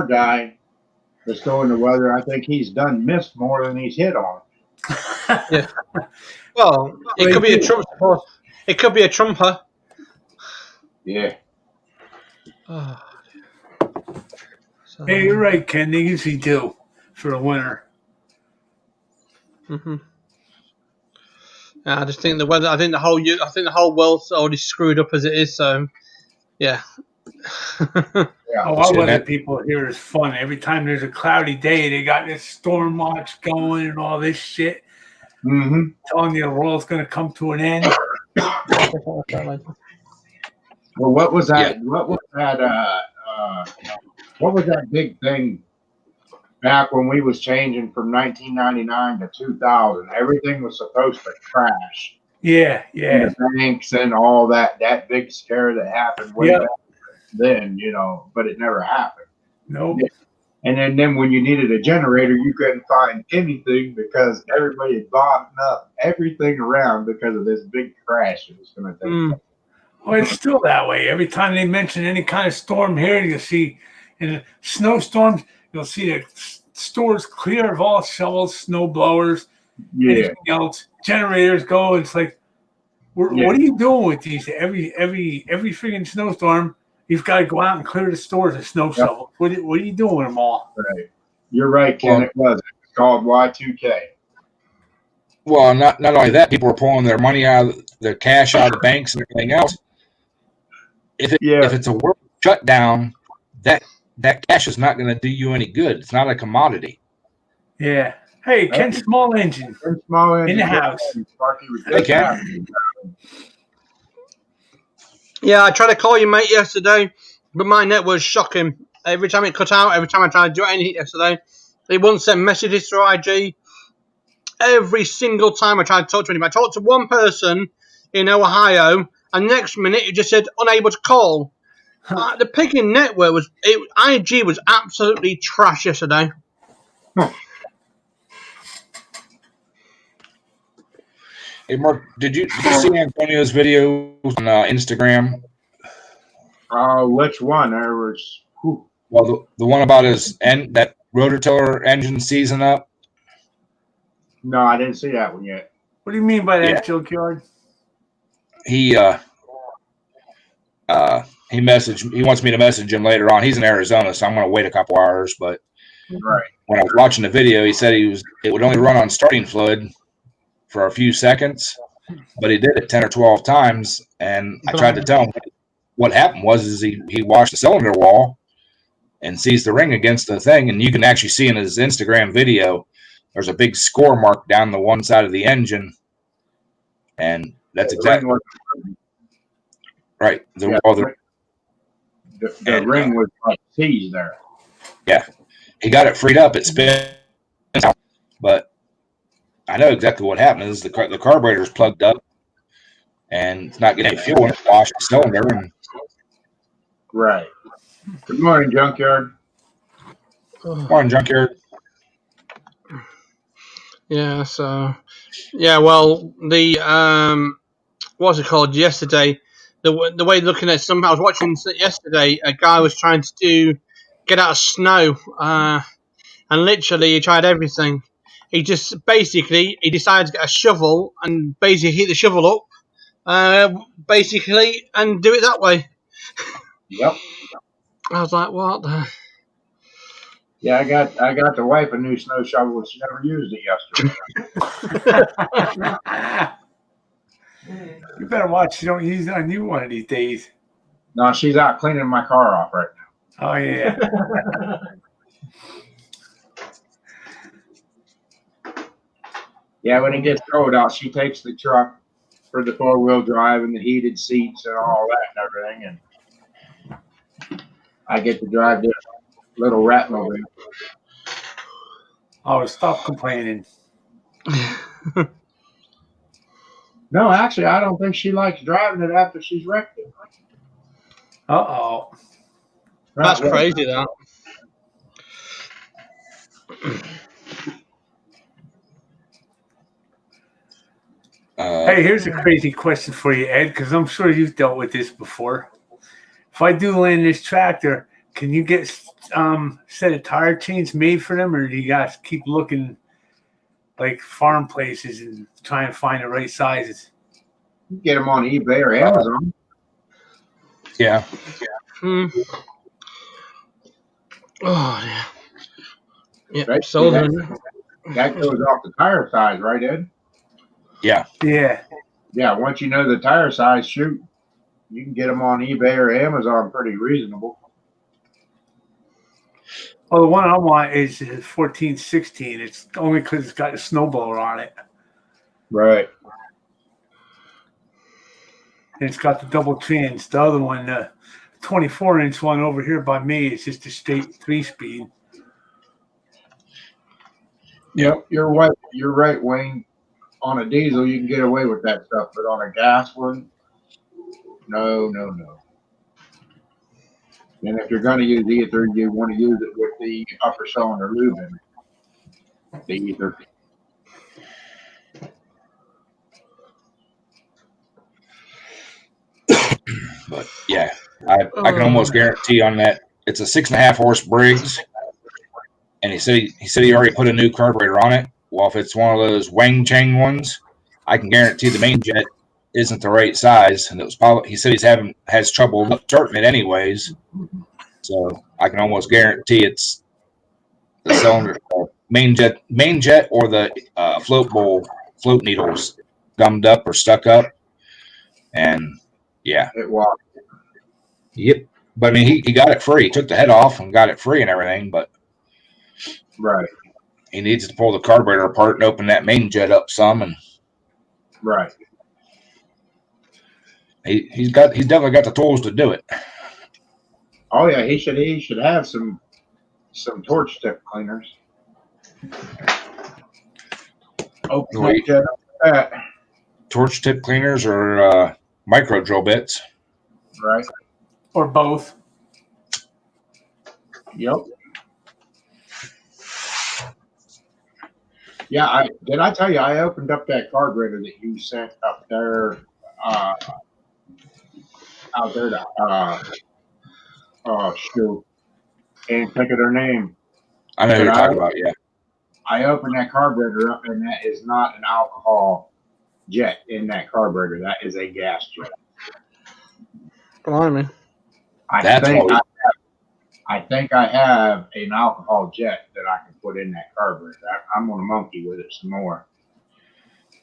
guy that's going the weather, I think he's missed more than he's hit on. Yeah. Well, it could be a Trump support. It could be a Trumper. Yeah. Hey, you're right, Ken. They usually do for the winter. I just think the weather. I think the whole world's already screwed up as it is. So, yeah. Our weather people here is fun. Every time there's a cloudy day, they got this storm watch going and all this shit. Telling you the world's going to come to an end. Well, what was that? Yeah. What was that big thing back when we was changing from 1999 to 2000? Everything was supposed to crash. Yeah. And the banks and all that big scare that happened way back then, but it never happened. Nope. And then when you needed a generator, you couldn't find anything because everybody had bought up everything around because of this big crash that was going to take place. Well, it's still that way. Every time they mention any kind of storm here, you'll see in the snowstorms, you'll see the stores clear of all shovels, snow blowers, anything else. Generators go. It's like, what are you doing with these? Every freaking snowstorm, you've got to go out and clear the stores with snow shovels. What are you doing with them all? Right. You're right, Ken. It was. It's called Y2K. Well, not only that, people are pulling their money out, their cash out of the banks and everything else. If it's a world shutdown, that cash is not going to do you any good. It's not a commodity. Yeah. Hey, Ken Small Engine Ken Small in the house. Sparky was Hey, just Ken. out. Yeah, I tried to call you, mate, yesterday, but my net was shocking. Every time it cut out, every time I tried to do anything yesterday, it wouldn't send messages through IG. Every single time I tried to talk to anybody, I talked to one person in Ohio, and next minute it just said unable to call. The picking network IG was absolutely trash yesterday. Hey, Mark, did you see Antonio's videos on Instagram? Which one? There was. Whew. Well, the one about that rototiller engine seizing up. No, I didn't see that one yet. What do you mean by that, Yeah. Junkyard? He messaged. He wants me to message him later on. He's in Arizona, so I'm going to wait a couple hours. But Right. when I was watching the video, he said it would only run on starting fluid for a few seconds, but he did it 10 or 12 times. And I tried to tell him what happened was he washed the cylinder wall and seized the ring against the thing. And you can actually see in his Instagram video, there's a big score mark down the one side of the engine. And that's exactly right. The ring was like seized there. Yeah. He got it freed up. It spins out, but I know exactly what happened. Is the carburetor's plugged up and it's not getting any fuel, and it washed the cylinder. And Right. Good morning, Junkyard. morning, Junkyard. Yeah, so well, the what's it called? Yesterday, the way looking at I was watching yesterday. A guy was trying to get out of snow, and literally he tried everything. He just basically decided to get a shovel and basically heat the shovel up, basically, and do it that way. Yep. I was like, what? Yeah, I got the wife a new snow shovel. She never used it yesterday. You better watch you don't use it on you one of these days. No, she's out cleaning my car off right now. Oh, yeah. Yeah, when it gets cold out, she takes the truck for the 4-wheel drive and the heated seats and all that and everything, and I get to drive this little Ratmobile. Oh, stop complaining. No, actually, I don't think she likes driving it after she's wrecked it. Uh-oh. That's Right, crazy, that. Hey, here's a crazy question for you, Ed, because I'm sure you've dealt with this before. If I do land this tractor, can you get set of tire chains made for them, or do you guys keep looking like farm places and try and find the right sizes? You get them on eBay or Amazon. Yeah. Oh, yeah. Yeah, Right? so that goes off the tire size, right, Ed? Yeah. Yeah. Yeah, once you know the tire size, shoot, you can get them on eBay or Amazon pretty reasonable. Well, the one I want is 1416. It's only because it's got a snowblower on it. Right. And it's got the double trans. The other one, the 24-inch one over here by me, is just a straight 3-speed. Yep, you're right, Wayne. On a diesel, you can get away with that stuff, but on a gas one, no. And if you're going to use ether, you want to use it with the upper cylinder lube in it. The ether. But yeah, I can almost guarantee on that. It's a 6.5 horse Briggs, and he said he already put a new carburetor on it. Well, if it's one of those Wang Chang ones, I can guarantee the main jet isn't the right size, and it was probably he said has trouble starting it anyways. So I can almost guarantee it's the cylinder, main jet, or the float needles gummed up or stuck up, and yeah, It was. yep. But I mean, he got it free. He took the head off and got it free and everything. But Right. he needs to pull the carburetor apart and open that main jet up some. And Right. he's definitely got the tools to do it. Oh yeah, he should have some torch tip cleaners. Open Wait. that jet up with that. Torch tip cleaners or micro drill bits. Right. Or both. Yep. Yeah, did I tell you I opened up that carburetor that you sent up there out there to oh shoot. Can't think of their name. I know who you're talking about, yeah. I opened that carburetor up and that is not an alcohol jet in that carburetor. That is a gas jet. Blimey. I think I have an alcohol jet that I can put in that carburetor. I'm gonna monkey with it some more.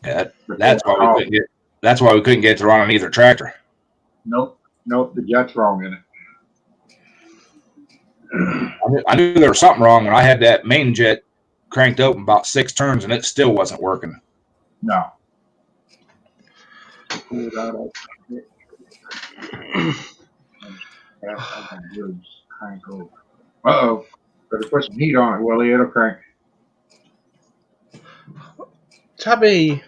Yeah, that's why we couldn't get it to run on either tractor. Nope, the jet's wrong in it. I knew there was something wrong, and I had that main jet cranked open about 6 turns, and it still wasn't working. No. Uh-oh. Better put some heat on it, Willie. It'll crank. Tabby.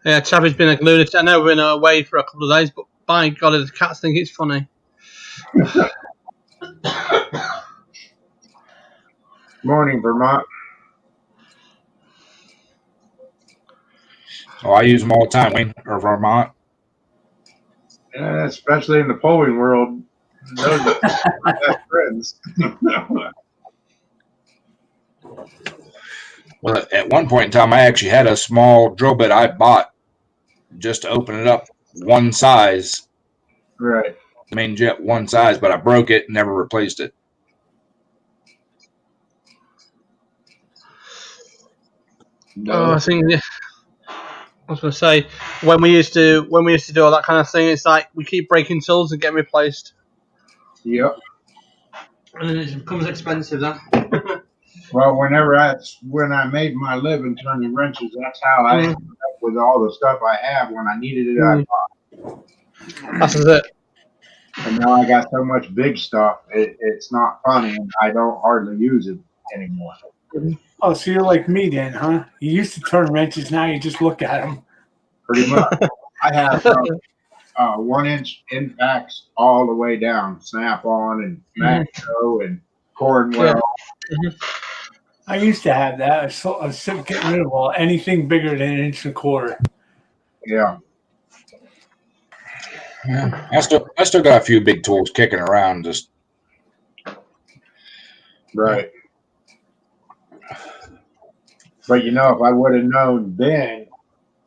Yeah, Tabby's been a lunatic. I know we've been away for a couple of days, but by God, the cats think it's funny. Morning, Vermont. Oh, I use them all the time, Wayne, or Vermont. Yeah, especially in the polling world. Those are my best friends. Well, at one point in time, I actually had a small drill bit I bought just to open it up one size. Right. Main jet one size, but I broke it and never replaced it. Oh, I think I was going to say when we used to do all that kind of thing, it's like we keep breaking tools and getting replaced. Yep. And it becomes expensive then. Well, when I made my living turning wrenches, that's how I ended up with all the stuff I have. When I needed it, I bought. That's it. And now I got so much big stuff, it's not funny, and I don't hardly use it anymore. Oh, so you're like me then, huh? You used to turn wrenches, now you just look at them. Pretty much. I have 1-inch impacts all the way down, Snap-on and Matco and Cornwell. Yeah. I used to have that. I was getting rid of anything bigger than 1.25 inches. Yeah. Yeah, I still got a few big tools kicking around. Just right. But if I would have known then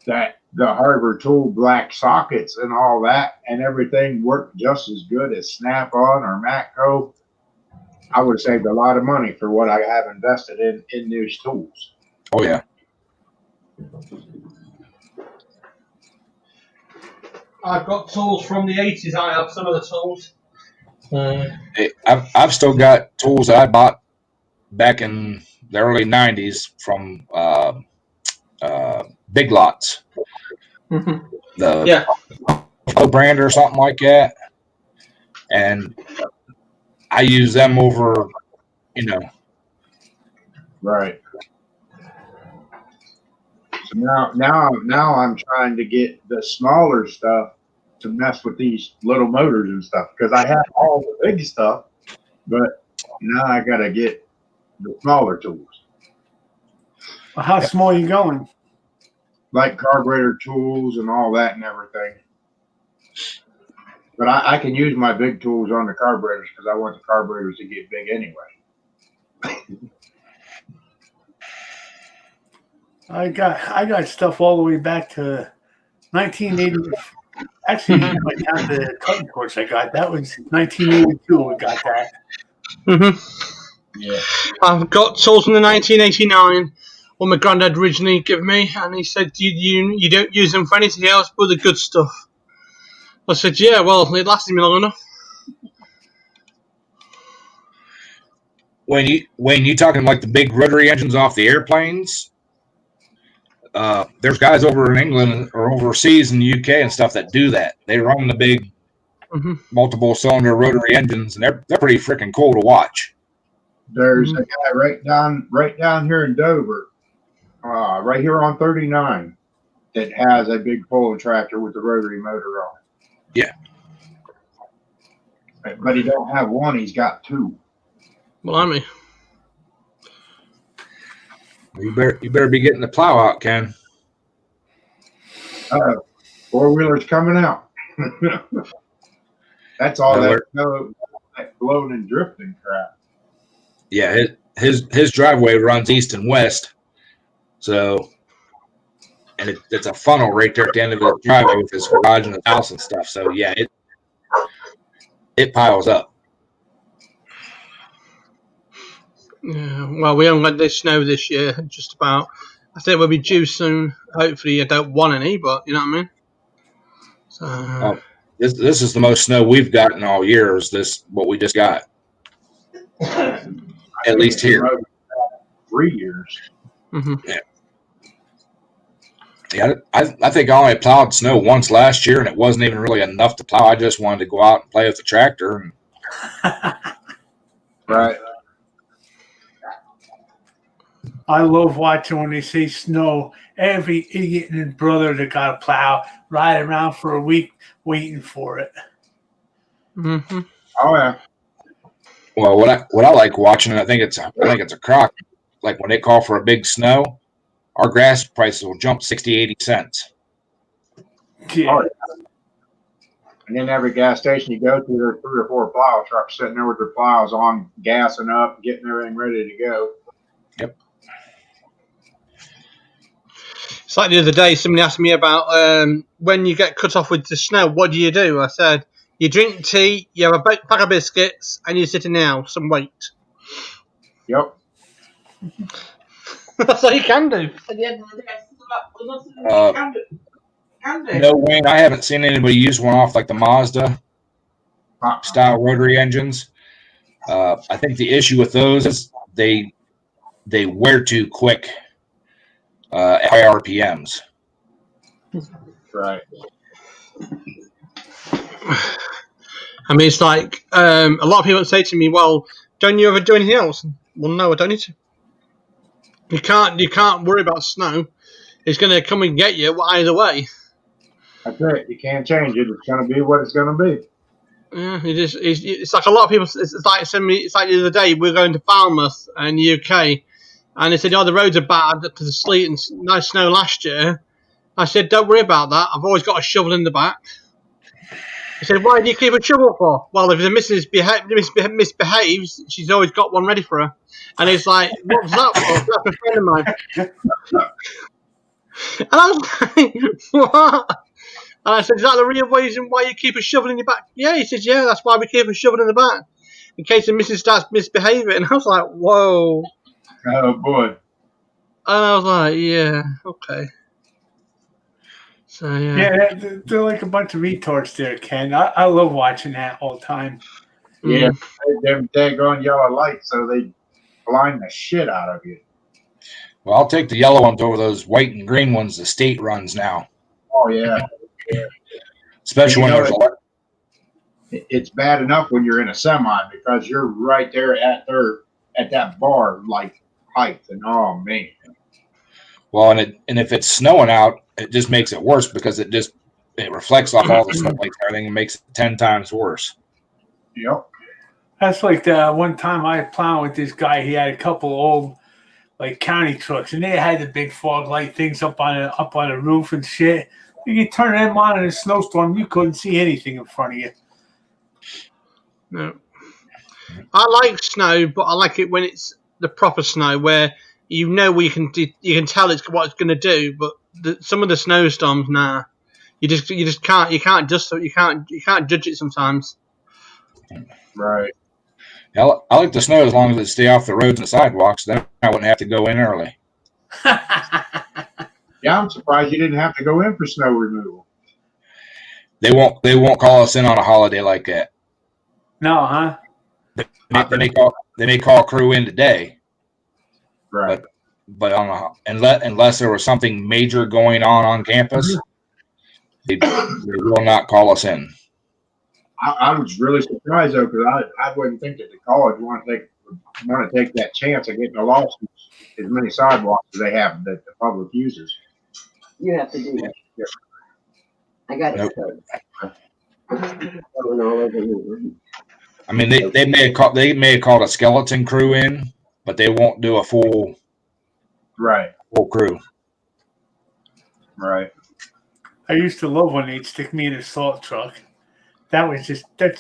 that the Harbor Tool black sockets and all that and everything worked just as good as Snap-on or Matco, I would have saved a lot of money for what I have invested in these tools. oh yeah, I've got tools from the 80s. I have some of the tools. I've still got tools that I bought back in the early '90s from Big Lots. The brand or something like that, and I use them over, Right. So now I'm trying to get the smaller stuff to mess with these little motors and stuff because I have all the big stuff, but now I got to get the smaller tools. Well, how small are you going? Like carburetor tools and all that and everything. But I can use my big tools on the carburetors because I want the carburetors to get big anyway. I got stuff all the way back to 1980. Actually, like down to the cutting torch I got. That was 1982 we got that. Yeah. I've got tools from the 1989. What my granddad originally gave me, and he said you don't use them for anything else but the good stuff. I said, yeah, well, it lasted me long enough. When you talking like the big rotary engines off the airplanes, there's guys over in England or overseas in the UK and stuff that do that. They run the big multiple cylinder rotary engines, and they're pretty freaking cool to watch. There's a guy right down here in Dover, right here on 39, that has a big pulling tractor with the rotary motor on it. Yeah. But he don't have one, he's got two. Blimey. You better be getting the plow out, Ken. Four-wheeler's coming out. That's all No, that blowing and drifting crap. Yeah, his driveway runs east and west, so and it's a funnel right there at the end of the driveway with his garage and his house and stuff. So yeah, it piles up. Yeah, well, we haven't got this snow this year, just about. I think we'll be due soon. Hopefully, I don't want any, but you know what I mean? So, This is the most snow we've gotten all year. Is this what we just got? At least here. 3 years. Yeah, I think I only plowed snow once last year, and it wasn't even really enough to plow. I just wanted to go out and play with the tractor. Right. I love watching when they say snow. Every idiot and his brother that got a plow ride around for a week waiting for it. Oh yeah. Well, what I like watching, and I think it's a crock. Like when they call for a big snow, our gas prices will jump 60, 80 cents. Yeah. Oh, yeah. And then every gas station you go to, there's 3 or 4 plow trucks sitting there with their plows on, gassing up, getting everything ready to go. Yep. it's like the other day, somebody asked me about when you get cut off with the snow, what do you do? I said, you drink tea, you have a pack of biscuits, and you sit in the house and wait. Yep. That's all you can do. At the end of the day, there's nothing you can do. No, Wayne, I haven't seen anybody use one off like the Mazda style rotary engines. I think the issue with those is they wear too quick at high RPMs. Right. I mean, it's like a lot of people say to me, "Well, don't you ever do anything else?" Well, no, I don't need to. You can't worry about snow. It's going to come and get you either way. That's it. You can't change it. It's going to be what it's going to be. Yeah, it's like a lot of people. It's like the other day we were going to Falmouth in the UK, and they said, "Oh, the roads are bad because of sleet and nice snow last year." I said, "Don't worry about that. I've always got a shovel in the back." He said, "Why do you keep a shovel for?" Well, if the missus misbehaves, she's always got one ready for her. And it's like, what was that for? That's a friend of mine. And I was like, what? And I said, is that the real reason why you keep a shovel in your back? Yeah, he said, yeah, that's why we keep a shovel in the back. In case the missus starts misbehaving. And I was like, whoa. Oh, boy. And I was like, yeah, okay. So, yeah. Yeah, they're like a bunch of retards there, Ken. I love watching that all the time. Yeah, they're daggone yellow lights, so they blind the shit out of you. Well, I'll take the yellow ones over those white and green ones the state runs now. Oh, yeah. Especially when there's it's bad enough when you're in a semi because you're right there at that bar like height, and oh man. Well, and if it's snowing out, it just makes it worse because it reflects off all the snowflakes and everything and makes it 10 times worse. Yep. That's like the one time I plowed with this guy. He had a couple old like county trucks, and they had the big fog light things up on the roof and shit. You could turn them on in a snowstorm, you couldn't see anything in front of you. No. I like snow, but I like it when it's the proper snow where you know you can tell it's what it's going to do. But some of the snowstorms, nah, you just can't you can't judge it sometimes. Right. I like the snow as long as it stay off the roads and sidewalks. Then I wouldn't have to go in early. Yeah, I'm surprised you didn't have to go in for snow removal. They won't call us in on a holiday like that. No, huh? They may call crew in today, Right. but unless there was something major going on campus, they will not call us in. I was really surprised though, because I wouldn't think that the college want to take that chance of getting a lawsuits as many sidewalks as they have that the public uses. You have to do that. I got it. Going all over me. I mean, they may have called a skeleton crew in, but they won't do a full crew. Right. I used to love when they'd stick me in a salt truck. That's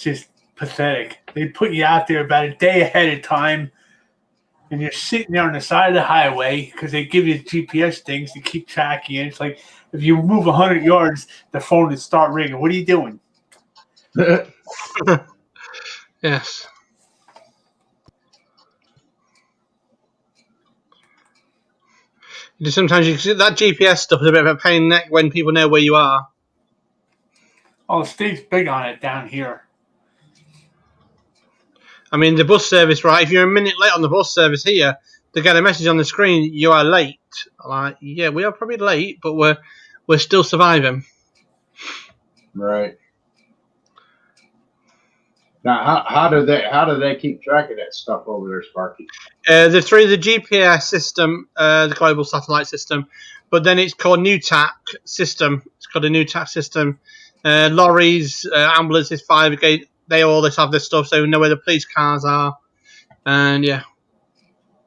just pathetic. They put you out there about a day ahead of time, and you're sitting there on the side of the highway because they give you GPS things to keep track of you. It's like if you move 100 yards, the phone would start ringing. What are you doing? Yes. Sometimes you see that GPS stuff is a bit of a pain in the neck when people know where you are. Oh, the state's big on it down here. I mean, the bus service, right? If you're a minute late on the bus service here, they get a message on the screen, you are late. Like, yeah, we are probably late, but we're still surviving. Right. Now, how do they keep track of that stuff over there, Sparky? They're through the GPS system, the global satellite system, but then it's called NewTAC system. It's called a NewTAC system. Lorries, ambulances, fire brigade, they all just have this stuff, so we know where the police cars are. And yeah.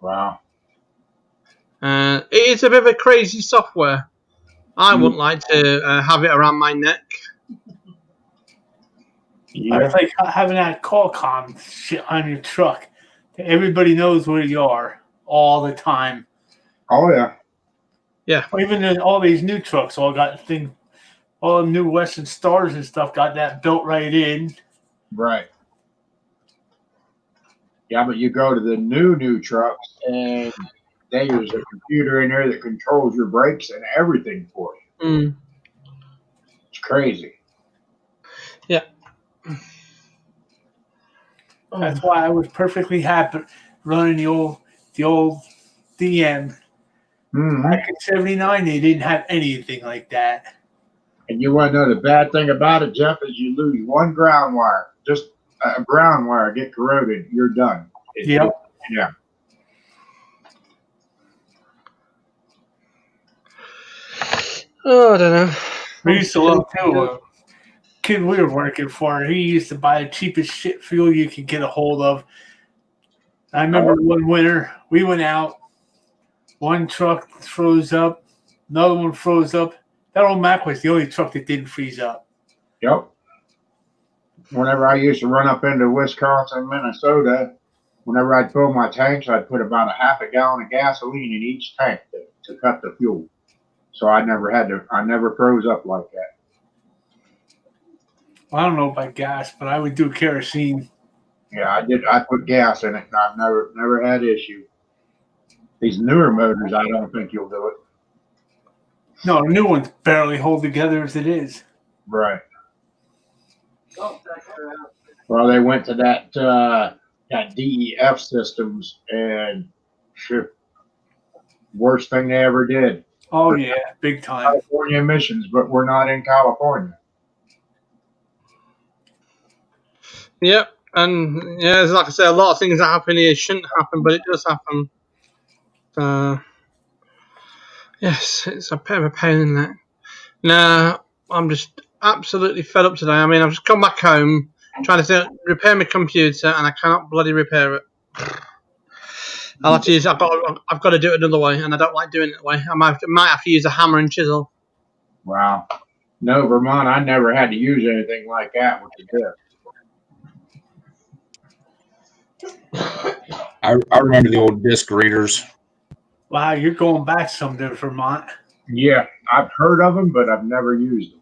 Wow. It is a bit of a crazy software. I wouldn't like to have it around my neck. Yeah. It's like having that Qualcomm shit on your truck. Everybody knows where you are all the time. Oh yeah. Yeah. Even all these new trucks all got all the new Western Stars and stuff got that built right in. Right. Yeah, but you go to the new trucks and they use a computer in there that controls your brakes and everything for you. Mm. It's crazy. Yeah. That's why I was perfectly happy running the old DM. Mm-hmm. Back in '79, they didn't have anything like that. And you want to know the bad thing about it, Jeff, is you lose one ground wire. Just a ground wire get corroded, you're done. Yep. Yeah. Oh, I don't know. We used to love too. A kid we were working for, he used to buy the cheapest shit fuel you could get a hold of. I remember one winter we went out. One truck froze up, another one froze up. That old Mac was the only truck that didn't freeze up. Yep. Whenever I used to run up into Wisconsin, Minnesota, whenever I'd fill my tanks, I'd put about a half a gallon of gasoline in each tank to cut the fuel. So I never froze up like that. Well, I don't know about gas, but I would do kerosene. Yeah, I did. I put gas in it, and I've never had issue. These newer motors, I don't think you'll do it. No, the new ones barely hold together as it is. Right. Well, they went to that DEF systems, and sure, worst thing they ever did. Oh yeah, big time. California emissions, but we're not in California. Yep, and yeah, like I say, a lot of things that happen here shouldn't happen, but it does happen. Yes, it's a bit of a pain in the neck. Now, I'm just absolutely fed up today. I mean, I've just come back home trying to repair my computer, and I cannot bloody repair it. I'll have to use. I've got to do it another way, and I don't like doing it that way. I might have to use a hammer and chisel. Wow. No, Vermont, I never had to use anything like that with the disc. I remember the old disc readers. Wow, you're going back some to Vermont. Yeah, I've heard of them, but I've never used them.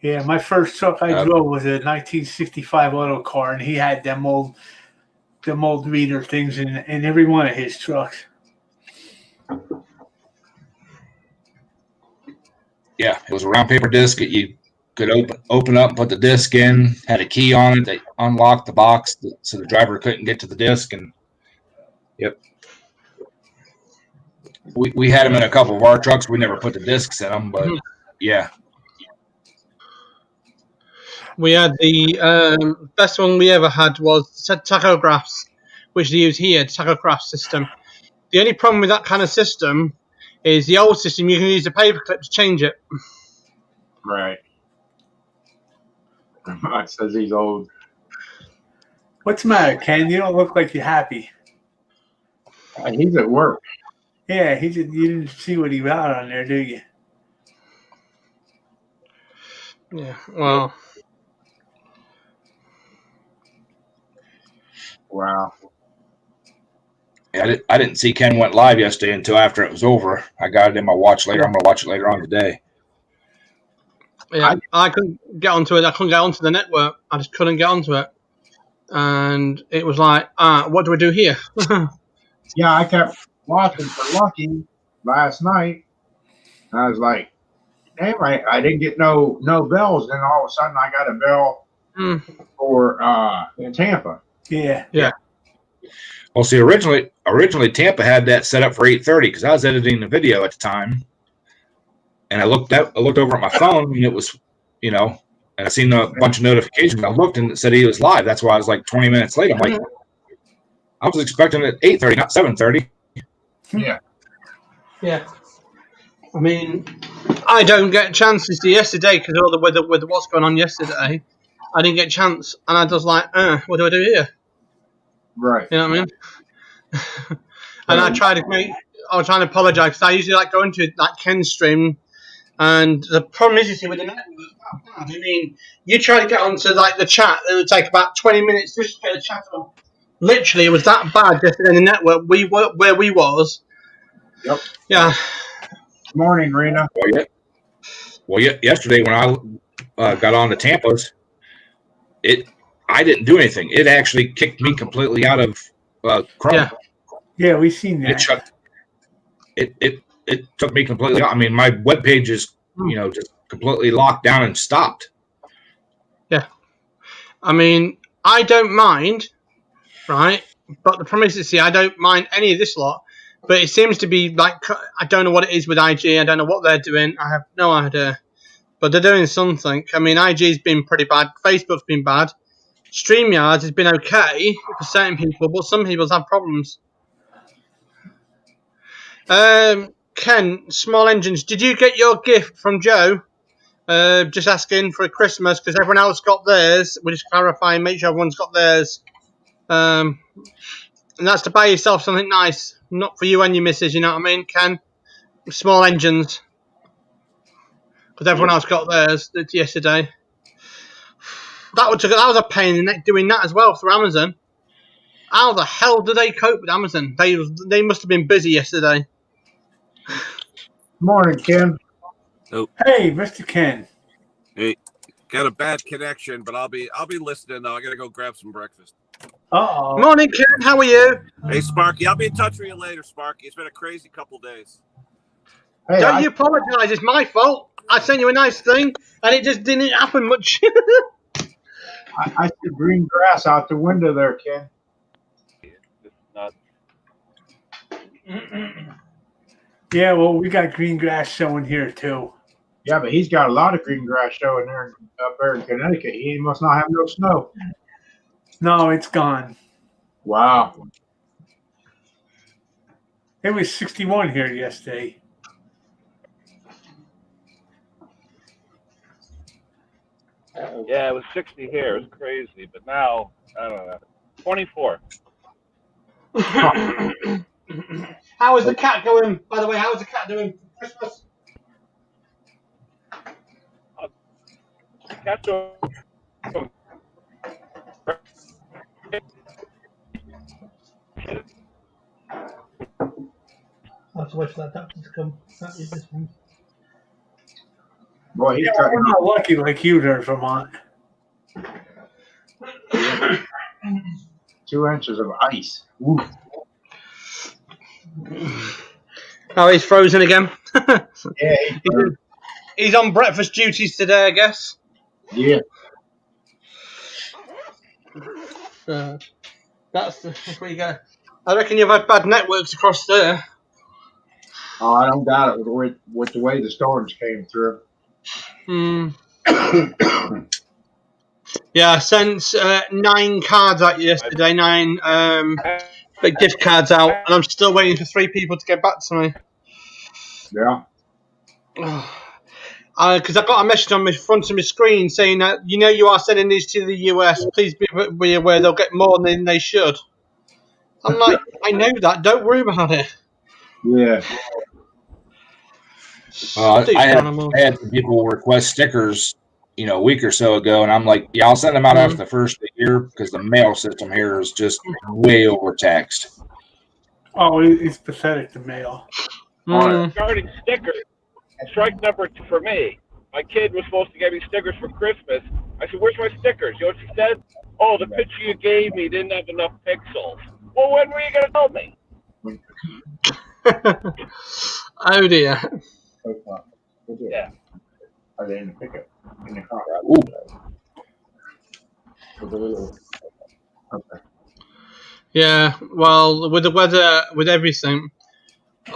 Yeah, my first truck I drove was a 1965 auto car, and he had them old reader things in every one of his trucks. Yeah, it was a round paper disc that you could open up and put the disc in, had a key on it that unlocked the box so the driver couldn't get to the disc. And yep. We had them in a couple of our trucks. We never put the discs in them, but yeah. We had the best one we ever had was tachographs, which they use here, the tachograph system. The only problem with that kind of system is the old system, you can use the paperclip to change it. Right. It says he's old. What's the matter, Ken? You don't look like you're happy. He's at work. Yeah, you didn't see what he wrote on there, do you? Yeah, well. Wow. Yeah, I didn't see Ken went live yesterday until after it was over. I got it in my watch later. I'm going to watch it later on today. Yeah, I couldn't get onto it. I couldn't get onto the network. I just couldn't get onto it. And it was like, what do we do here? Yeah, I kept watching for Lucky last night. And I was like, damn, I didn't get no bells. Then all of a sudden I got a bell for in Tampa. Yeah. Yeah. Well, see, originally Tampa had that set up for 8:30 because I was editing the video at the time, and I looked over at my phone and it was, and I seen a bunch of notifications. I looked and it said he was live. That's why I was like 20 minutes late. I'm like, I was expecting it at 8:30, not 7:30. Yeah. Yeah. I mean, I don't get chances to yesterday because of all the weather with what's going on yesterday. I didn't get a chance, and I was like, what do I do here? Right. You know what I mean? And I was trying to apologise because I usually like going to like Ken's stream, and the problem is, you see, with the network, I mean, you try to get onto like the chat, and it would take about 20 minutes just to get the chat on. Literally, it was that bad yesterday in the network. We were where we was. Yep. Yeah. Good morning, Rena. Well, yesterday when I got on to Tampa's, I didn't do anything. It actually kicked me completely out of Chrome. Yeah, we've seen that. It took me completely out. I mean, my web page is just completely locked down and stopped. Yeah. I mean, I don't mind, right? But the problem is, I don't mind any of this lot. But it seems to be like, I don't know what it is with IG. I don't know what they're doing. I have no idea. But they're doing something. I mean, IG's been pretty bad. Facebook's been bad. StreamYard has been okay for certain people, but some people have problems. Ken, Small Engines, did you get your gift from Joe? Just asking for a Christmas because everyone else got theirs. We're just clarifying, make sure everyone's got theirs. And that's to buy yourself something nice, not for you and your missus, you know what I mean, Ken? Small Engines. Because everyone else got theirs yesterday. That was a pain in the neck doing that as well through Amazon. How the hell do they cope with Amazon? They must have been busy yesterday. Morning, Ken. Oh. Hey, Mr. Ken. Hey, got a bad connection, but I'll be listening though. I gotta go grab some breakfast. Uh-oh. Morning, Ken. How are you? Hey, Sparky. I'll be in touch with you later, Sparky. It's been a crazy couple days. Hey, Don't you apologise. It's my fault. I sent you a nice thing, and it just didn't happen much. I see green grass out the window there, Ken. Yeah, well, we got green grass showing here, too. Yeah, but he's got a lot of green grass showing there up there in Connecticut. He must not have no snow. No, it's gone. Wow. It was 61 here yesterday. Yeah, it was 60 here. It was crazy, but now I don't know. 24. How is the cat going? By the way, how is the cat doing for Christmas? Cat's doing. I'll have to wait for that doctor to come. That is this one. Boy, he's Yeah, we're not lucky like you there in Vermont. 2 inches of ice. Ooh. Oh, he's frozen again. Yeah, He's on breakfast duties today, I guess. Yeah. That's where you go. I reckon you've had bad networks across there. Oh, I don't doubt it with the way the storms came through. Yeah, I sent 9 cards out yesterday, 9 big gift cards out, and I'm still waiting for 3 people to get back to me. Yeah. Because I got a message on the front of my screen saying that you are sending these to the US. Please be aware they'll get more than they should. I'm like, I know that. Don't worry about it. Yeah. I had some people request stickers, a week or so ago, and I'm like, yeah, I'll send them out after the first of the year because the mail system here is just way overtaxed. Oh, it's pathetic, the mail. Regarding stickers, strike number 2 for me. My kid was supposed to get me stickers for Christmas. I said, "Where's my stickers?" You know what she said? "Oh, the picture you gave me didn't have enough pixels." Well, when were you going to tell me? Oh dear. Yeah. Are they in the pickup? In the car? Okay. Yeah, well, with the weather, with everything,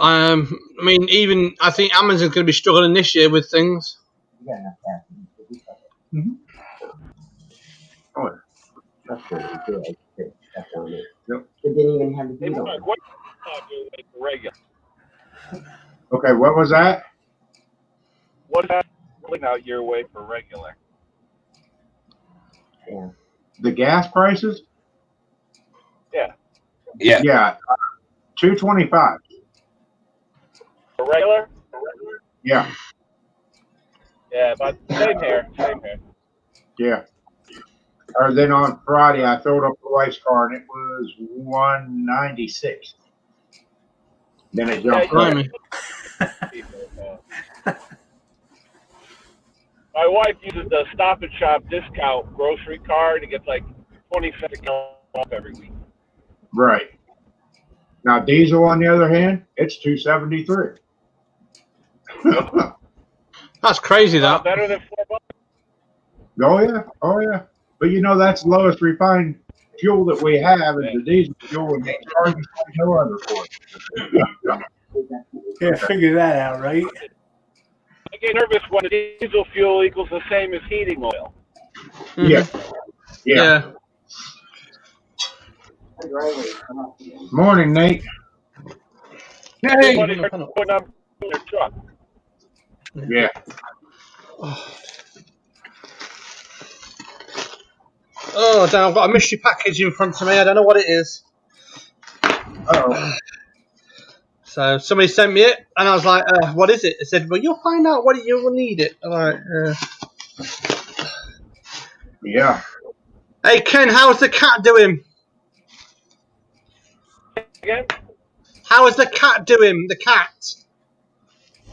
I mean, I think Amazon's going to be struggling this year with things. Mm-hmm. Oh, that's really good. That's on it. Yep. It didn't even have the Hey, heat on. Mark, what do you make regular? Okay, what was that? What is that rolling out your way for regular? Yeah. The gas prices? Yeah. Yeah. Yeah. $2.25. For regular? Yeah. Yeah, but same here. Same here. Yeah. Or then on Friday, I filled up the wife's car and it was $1.96. Then it jumped up. My wife uses the Stop and Shop discount grocery card. It gets like 20 cents off every week. Right. Now diesel, on the other hand, it's $2.73. That's crazy, that. Better than $4. Oh yeah, oh yeah. But that's the lowest refined fuel that we have is the diesel fuel, and it's hard to find no other for it. Yeah, figure that out, right? I get nervous when the diesel fuel equals the same as heating oil. Yeah. Yeah. Morning, Nate. Hey. Putting up in their truck. Yeah. Oh, damn, I've got a mystery package in front of me. I don't know what it is. Uh-oh. So somebody sent me it, and I was like, what is it? It said, well, you'll find out what you will need it. I'm like, Yeah. Hey, Ken, how's the cat doing? Again? How is the cat doing? The cat?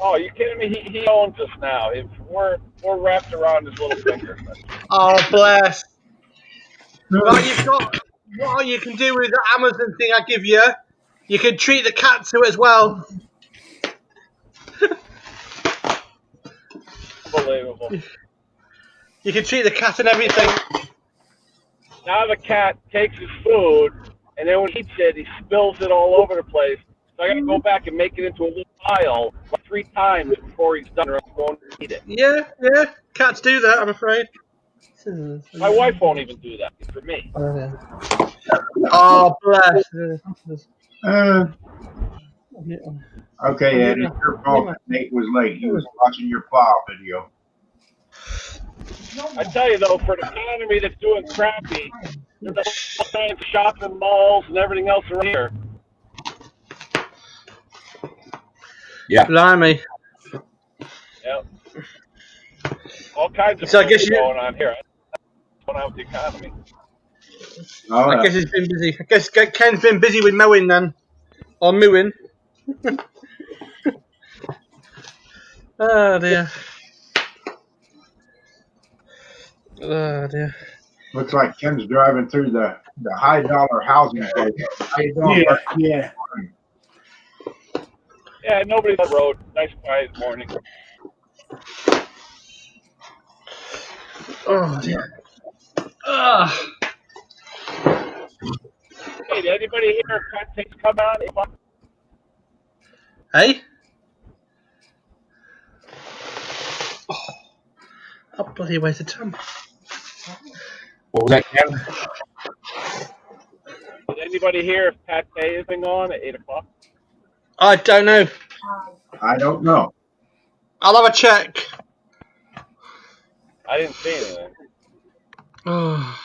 Oh, you kidding me? He owns us now. If we're wrapped around his little finger. Oh, bless. Well, you've got what you can do with the Amazon thing I give you. You can treat the cat to it as well. Unbelievable. You can treat the cat and everything. Now the cat takes his food, and then when he eats it, he spills it all over the place. So I got to go back and make it into a little pile like 3 times before he's done, or I'm going to eat it. Yeah. Cats do that, I'm afraid. My wife won't even do that for me. Oh, bless. Okay, Ed, it's your fault that Nate was late. He was watching your plow video. I tell you, though, for the economy that's doing crappy, there's all kinds of shopping malls and everything else around here. Yeah. Blimey. Yep. All kinds of So I guess going on here. What's going on with the economy? Oh, I guess he's been busy. I guess Ken's been busy with mowing then. Or mooing. Oh, dear. Oh, dear. looks like Ken's driving through the high dollar housing place. How you doing, bud? Yeah. Yeah, nobody's on the road. Nice quiet morning. Oh, dear. Ugh. Hey, did anybody hear Pat Tate's come out? Hey? Oh, a bloody waste of time. What was that, Ken? Did anybody hear if Pat Tate is on at 8 o'clock? I don't know. I don't know. I'll have a check. I didn't see anything. Oh.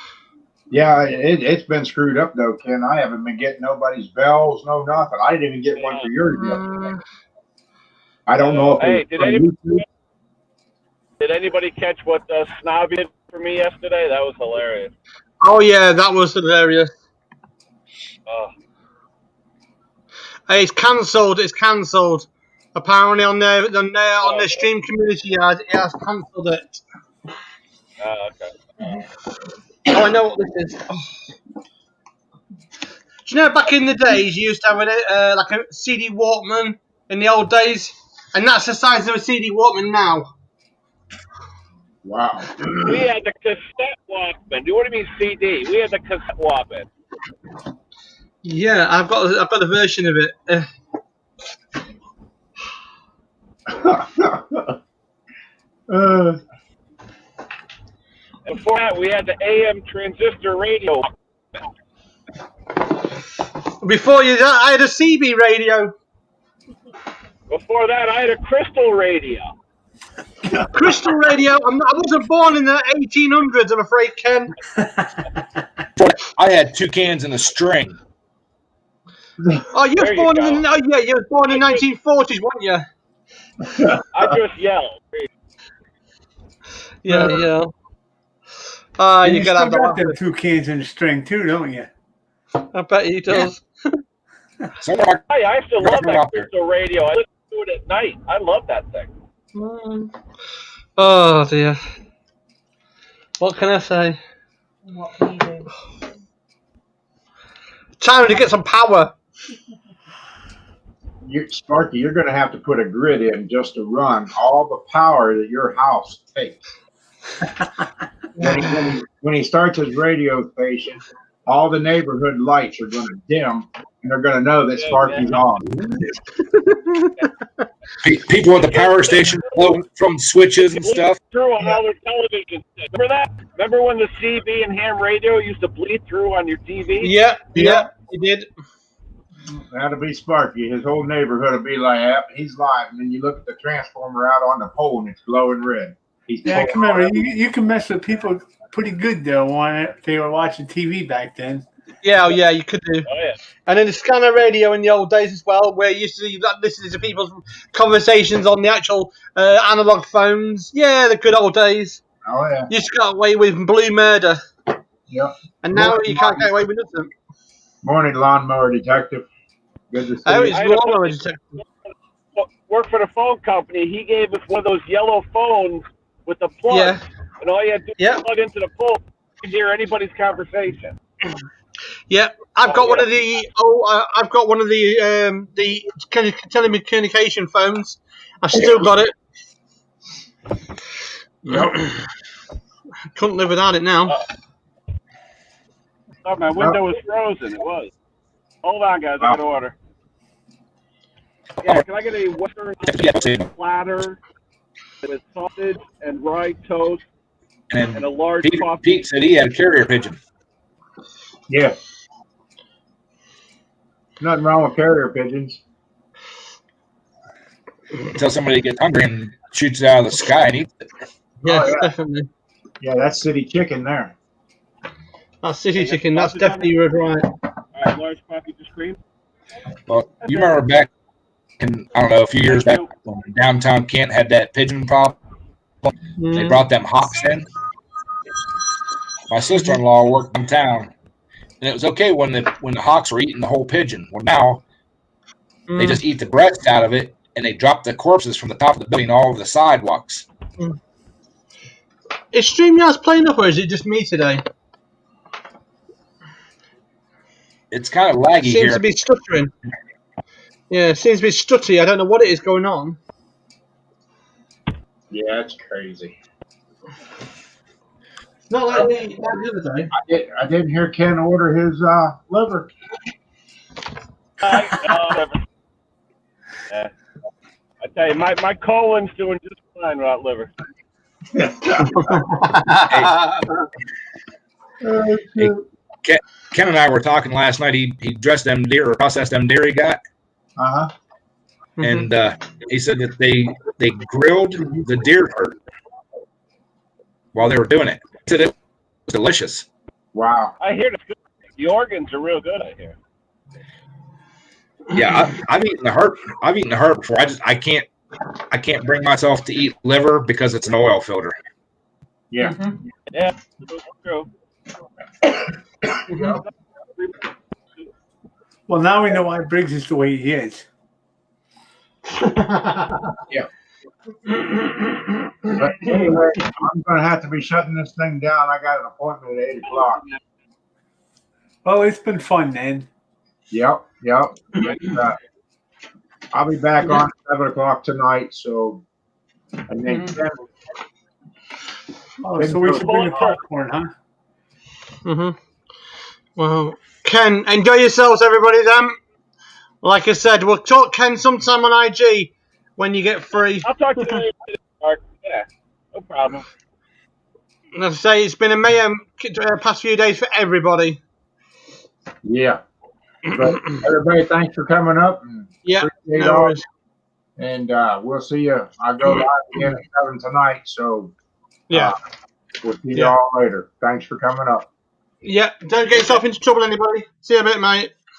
Yeah, it's been screwed up though, Ken. I haven't been getting nobody's bells, no nothing. I didn't even get one for yours yesterday. I don't know if Hey, it was did anybody catch what Snob did for me yesterday? That was hilarious. Oh, yeah, that was hilarious. Hey, it's cancelled. It's cancelled. Apparently on their stream community it has cancelled it. Okay. Oh, I know what this is. Oh. Do you know back in the days you used to have like a CD Walkman in the old days, and that's the size of a CD Walkman now. Wow. We had the cassette Walkman. What do you mean CD? We had the cassette Walkman. Yeah, I've got a version of it. Before that, we had the AM transistor radio. Before you, I had a CB radio. Before that, I had a Crystal radio. Crystal radio. I wasn't born in the 1800s, I'm afraid, Ken. I had 2 cans and a string. Oh, you were born in. Oh, yeah, you were born in 1940s, weren't you? I just yelled. Yeah. You you still gotta have got the. them 2 cans in the string too, don't you? I bet he does. Hey, I still love that Crystal radio. I listen to it at night. I love that thing. Oh dear. What can I say? What can you do? Time to get some power. Sparky, you're going to have to put a grid in just to run all the power that your house takes. When he starts his radio station, all the neighborhood lights are going to dim, and they're going to know that Sparky's on. People at the power station from switches and stuff. Through on all their television. Remember that? Remember when the CB and ham radio used to bleed through on your TV? Yeah, he did. That'll be Sparky. His whole neighborhood will be like, yep, he's live. And then you look at the transformer out on the pole, and it's glowing red. Yeah, I can remember. You can mess with people pretty good though. If they were watching TV back then. Yeah, you could do. Oh, yeah. And then the scanner radio in the old days as well, where you used to listen to people's conversations on the actual analog phones. Yeah, the good old days. Oh, yeah. You just got away with blue murder. Yep. And now you can't get away with nothing. Morning, lawnmower detective. Good to see Oh, you. it's lawnmower detective. Worked for the phone company. He gave us one of those yellow phones with the plug. Yeah. And all you had to do was plug into the plug. You could hear anybody's conversation. Yeah, I've got one of the telecommunication phones. I've still got it. Yep. Couldn't live without it now. Oh, my window was frozen. It was. Hold on, guys. I got to order. Yeah, can I get a Western platter with sausage and rye toast and a large coffee? Pete said he had a carrier pigeon. Yeah. Nothing wrong with carrier pigeons. Until somebody gets hungry and shoots it out of the sky and eats it. Yes, definitely. Yeah, that's city chicken there. That's city chicken. That's definitely right. All right, large coffee with cream. Well, you remember back in, I don't know, a few years back when downtown Kent had that pigeon problem? They brought them hawks in. My sister-in-law worked in town, and it was okay when the hawks were eating the whole pigeon. Well, now they just eat the breast out of it, and they drop the corpses from the top of the building all over the sidewalks. Is StreamYard's playing up, or is it just me today? It's kind of laggy here. Seems to be stuttering. Yeah, it seems to be stuttery. I don't know what it is going on. Yeah, it's crazy. Not like the other day. I didn't hear Ken order his liver. Yeah. I tell you, my colon's doing just fine without liver. Hey, Ken and I were talking last night. He dressed them deer or processed them deer he got. Uh-huh. And he said that they grilled the deer heart while they were doing it. He said it was delicious. Wow. I hear the organs are real good. I hear. Yeah, I've eaten the heart. I've eaten the heart before. I can't bring myself to eat liver because it's an oil filter. Yeah. Yeah, that's true. Well, now we know why Briggs is the way he is. Yeah. But anyway, I'm going to have to be shutting this thing down. I got an appointment at 8 o'clock. Well, it's been fun, man. Yep. And, I'll be back on 7 o'clock tonight. So, and then Oh, so we should bring the popcorn, huh? Well, Ken, enjoy yourselves, everybody. Then, like I said, we'll talk Ken sometime on IG when you get free. I'll talk to you later, Mark. Yeah, no problem. And as I say, it's been a mayhem past few days for everybody. yeah. But everybody, thanks for coming up. And Yeah, appreciate no all. worries. And we'll see you. I'll go live again at 7 tonight. So, Yeah. We'll see you all later. Thanks for coming up. Yeah, don't get yourself into trouble, anybody. See you in a bit, mate.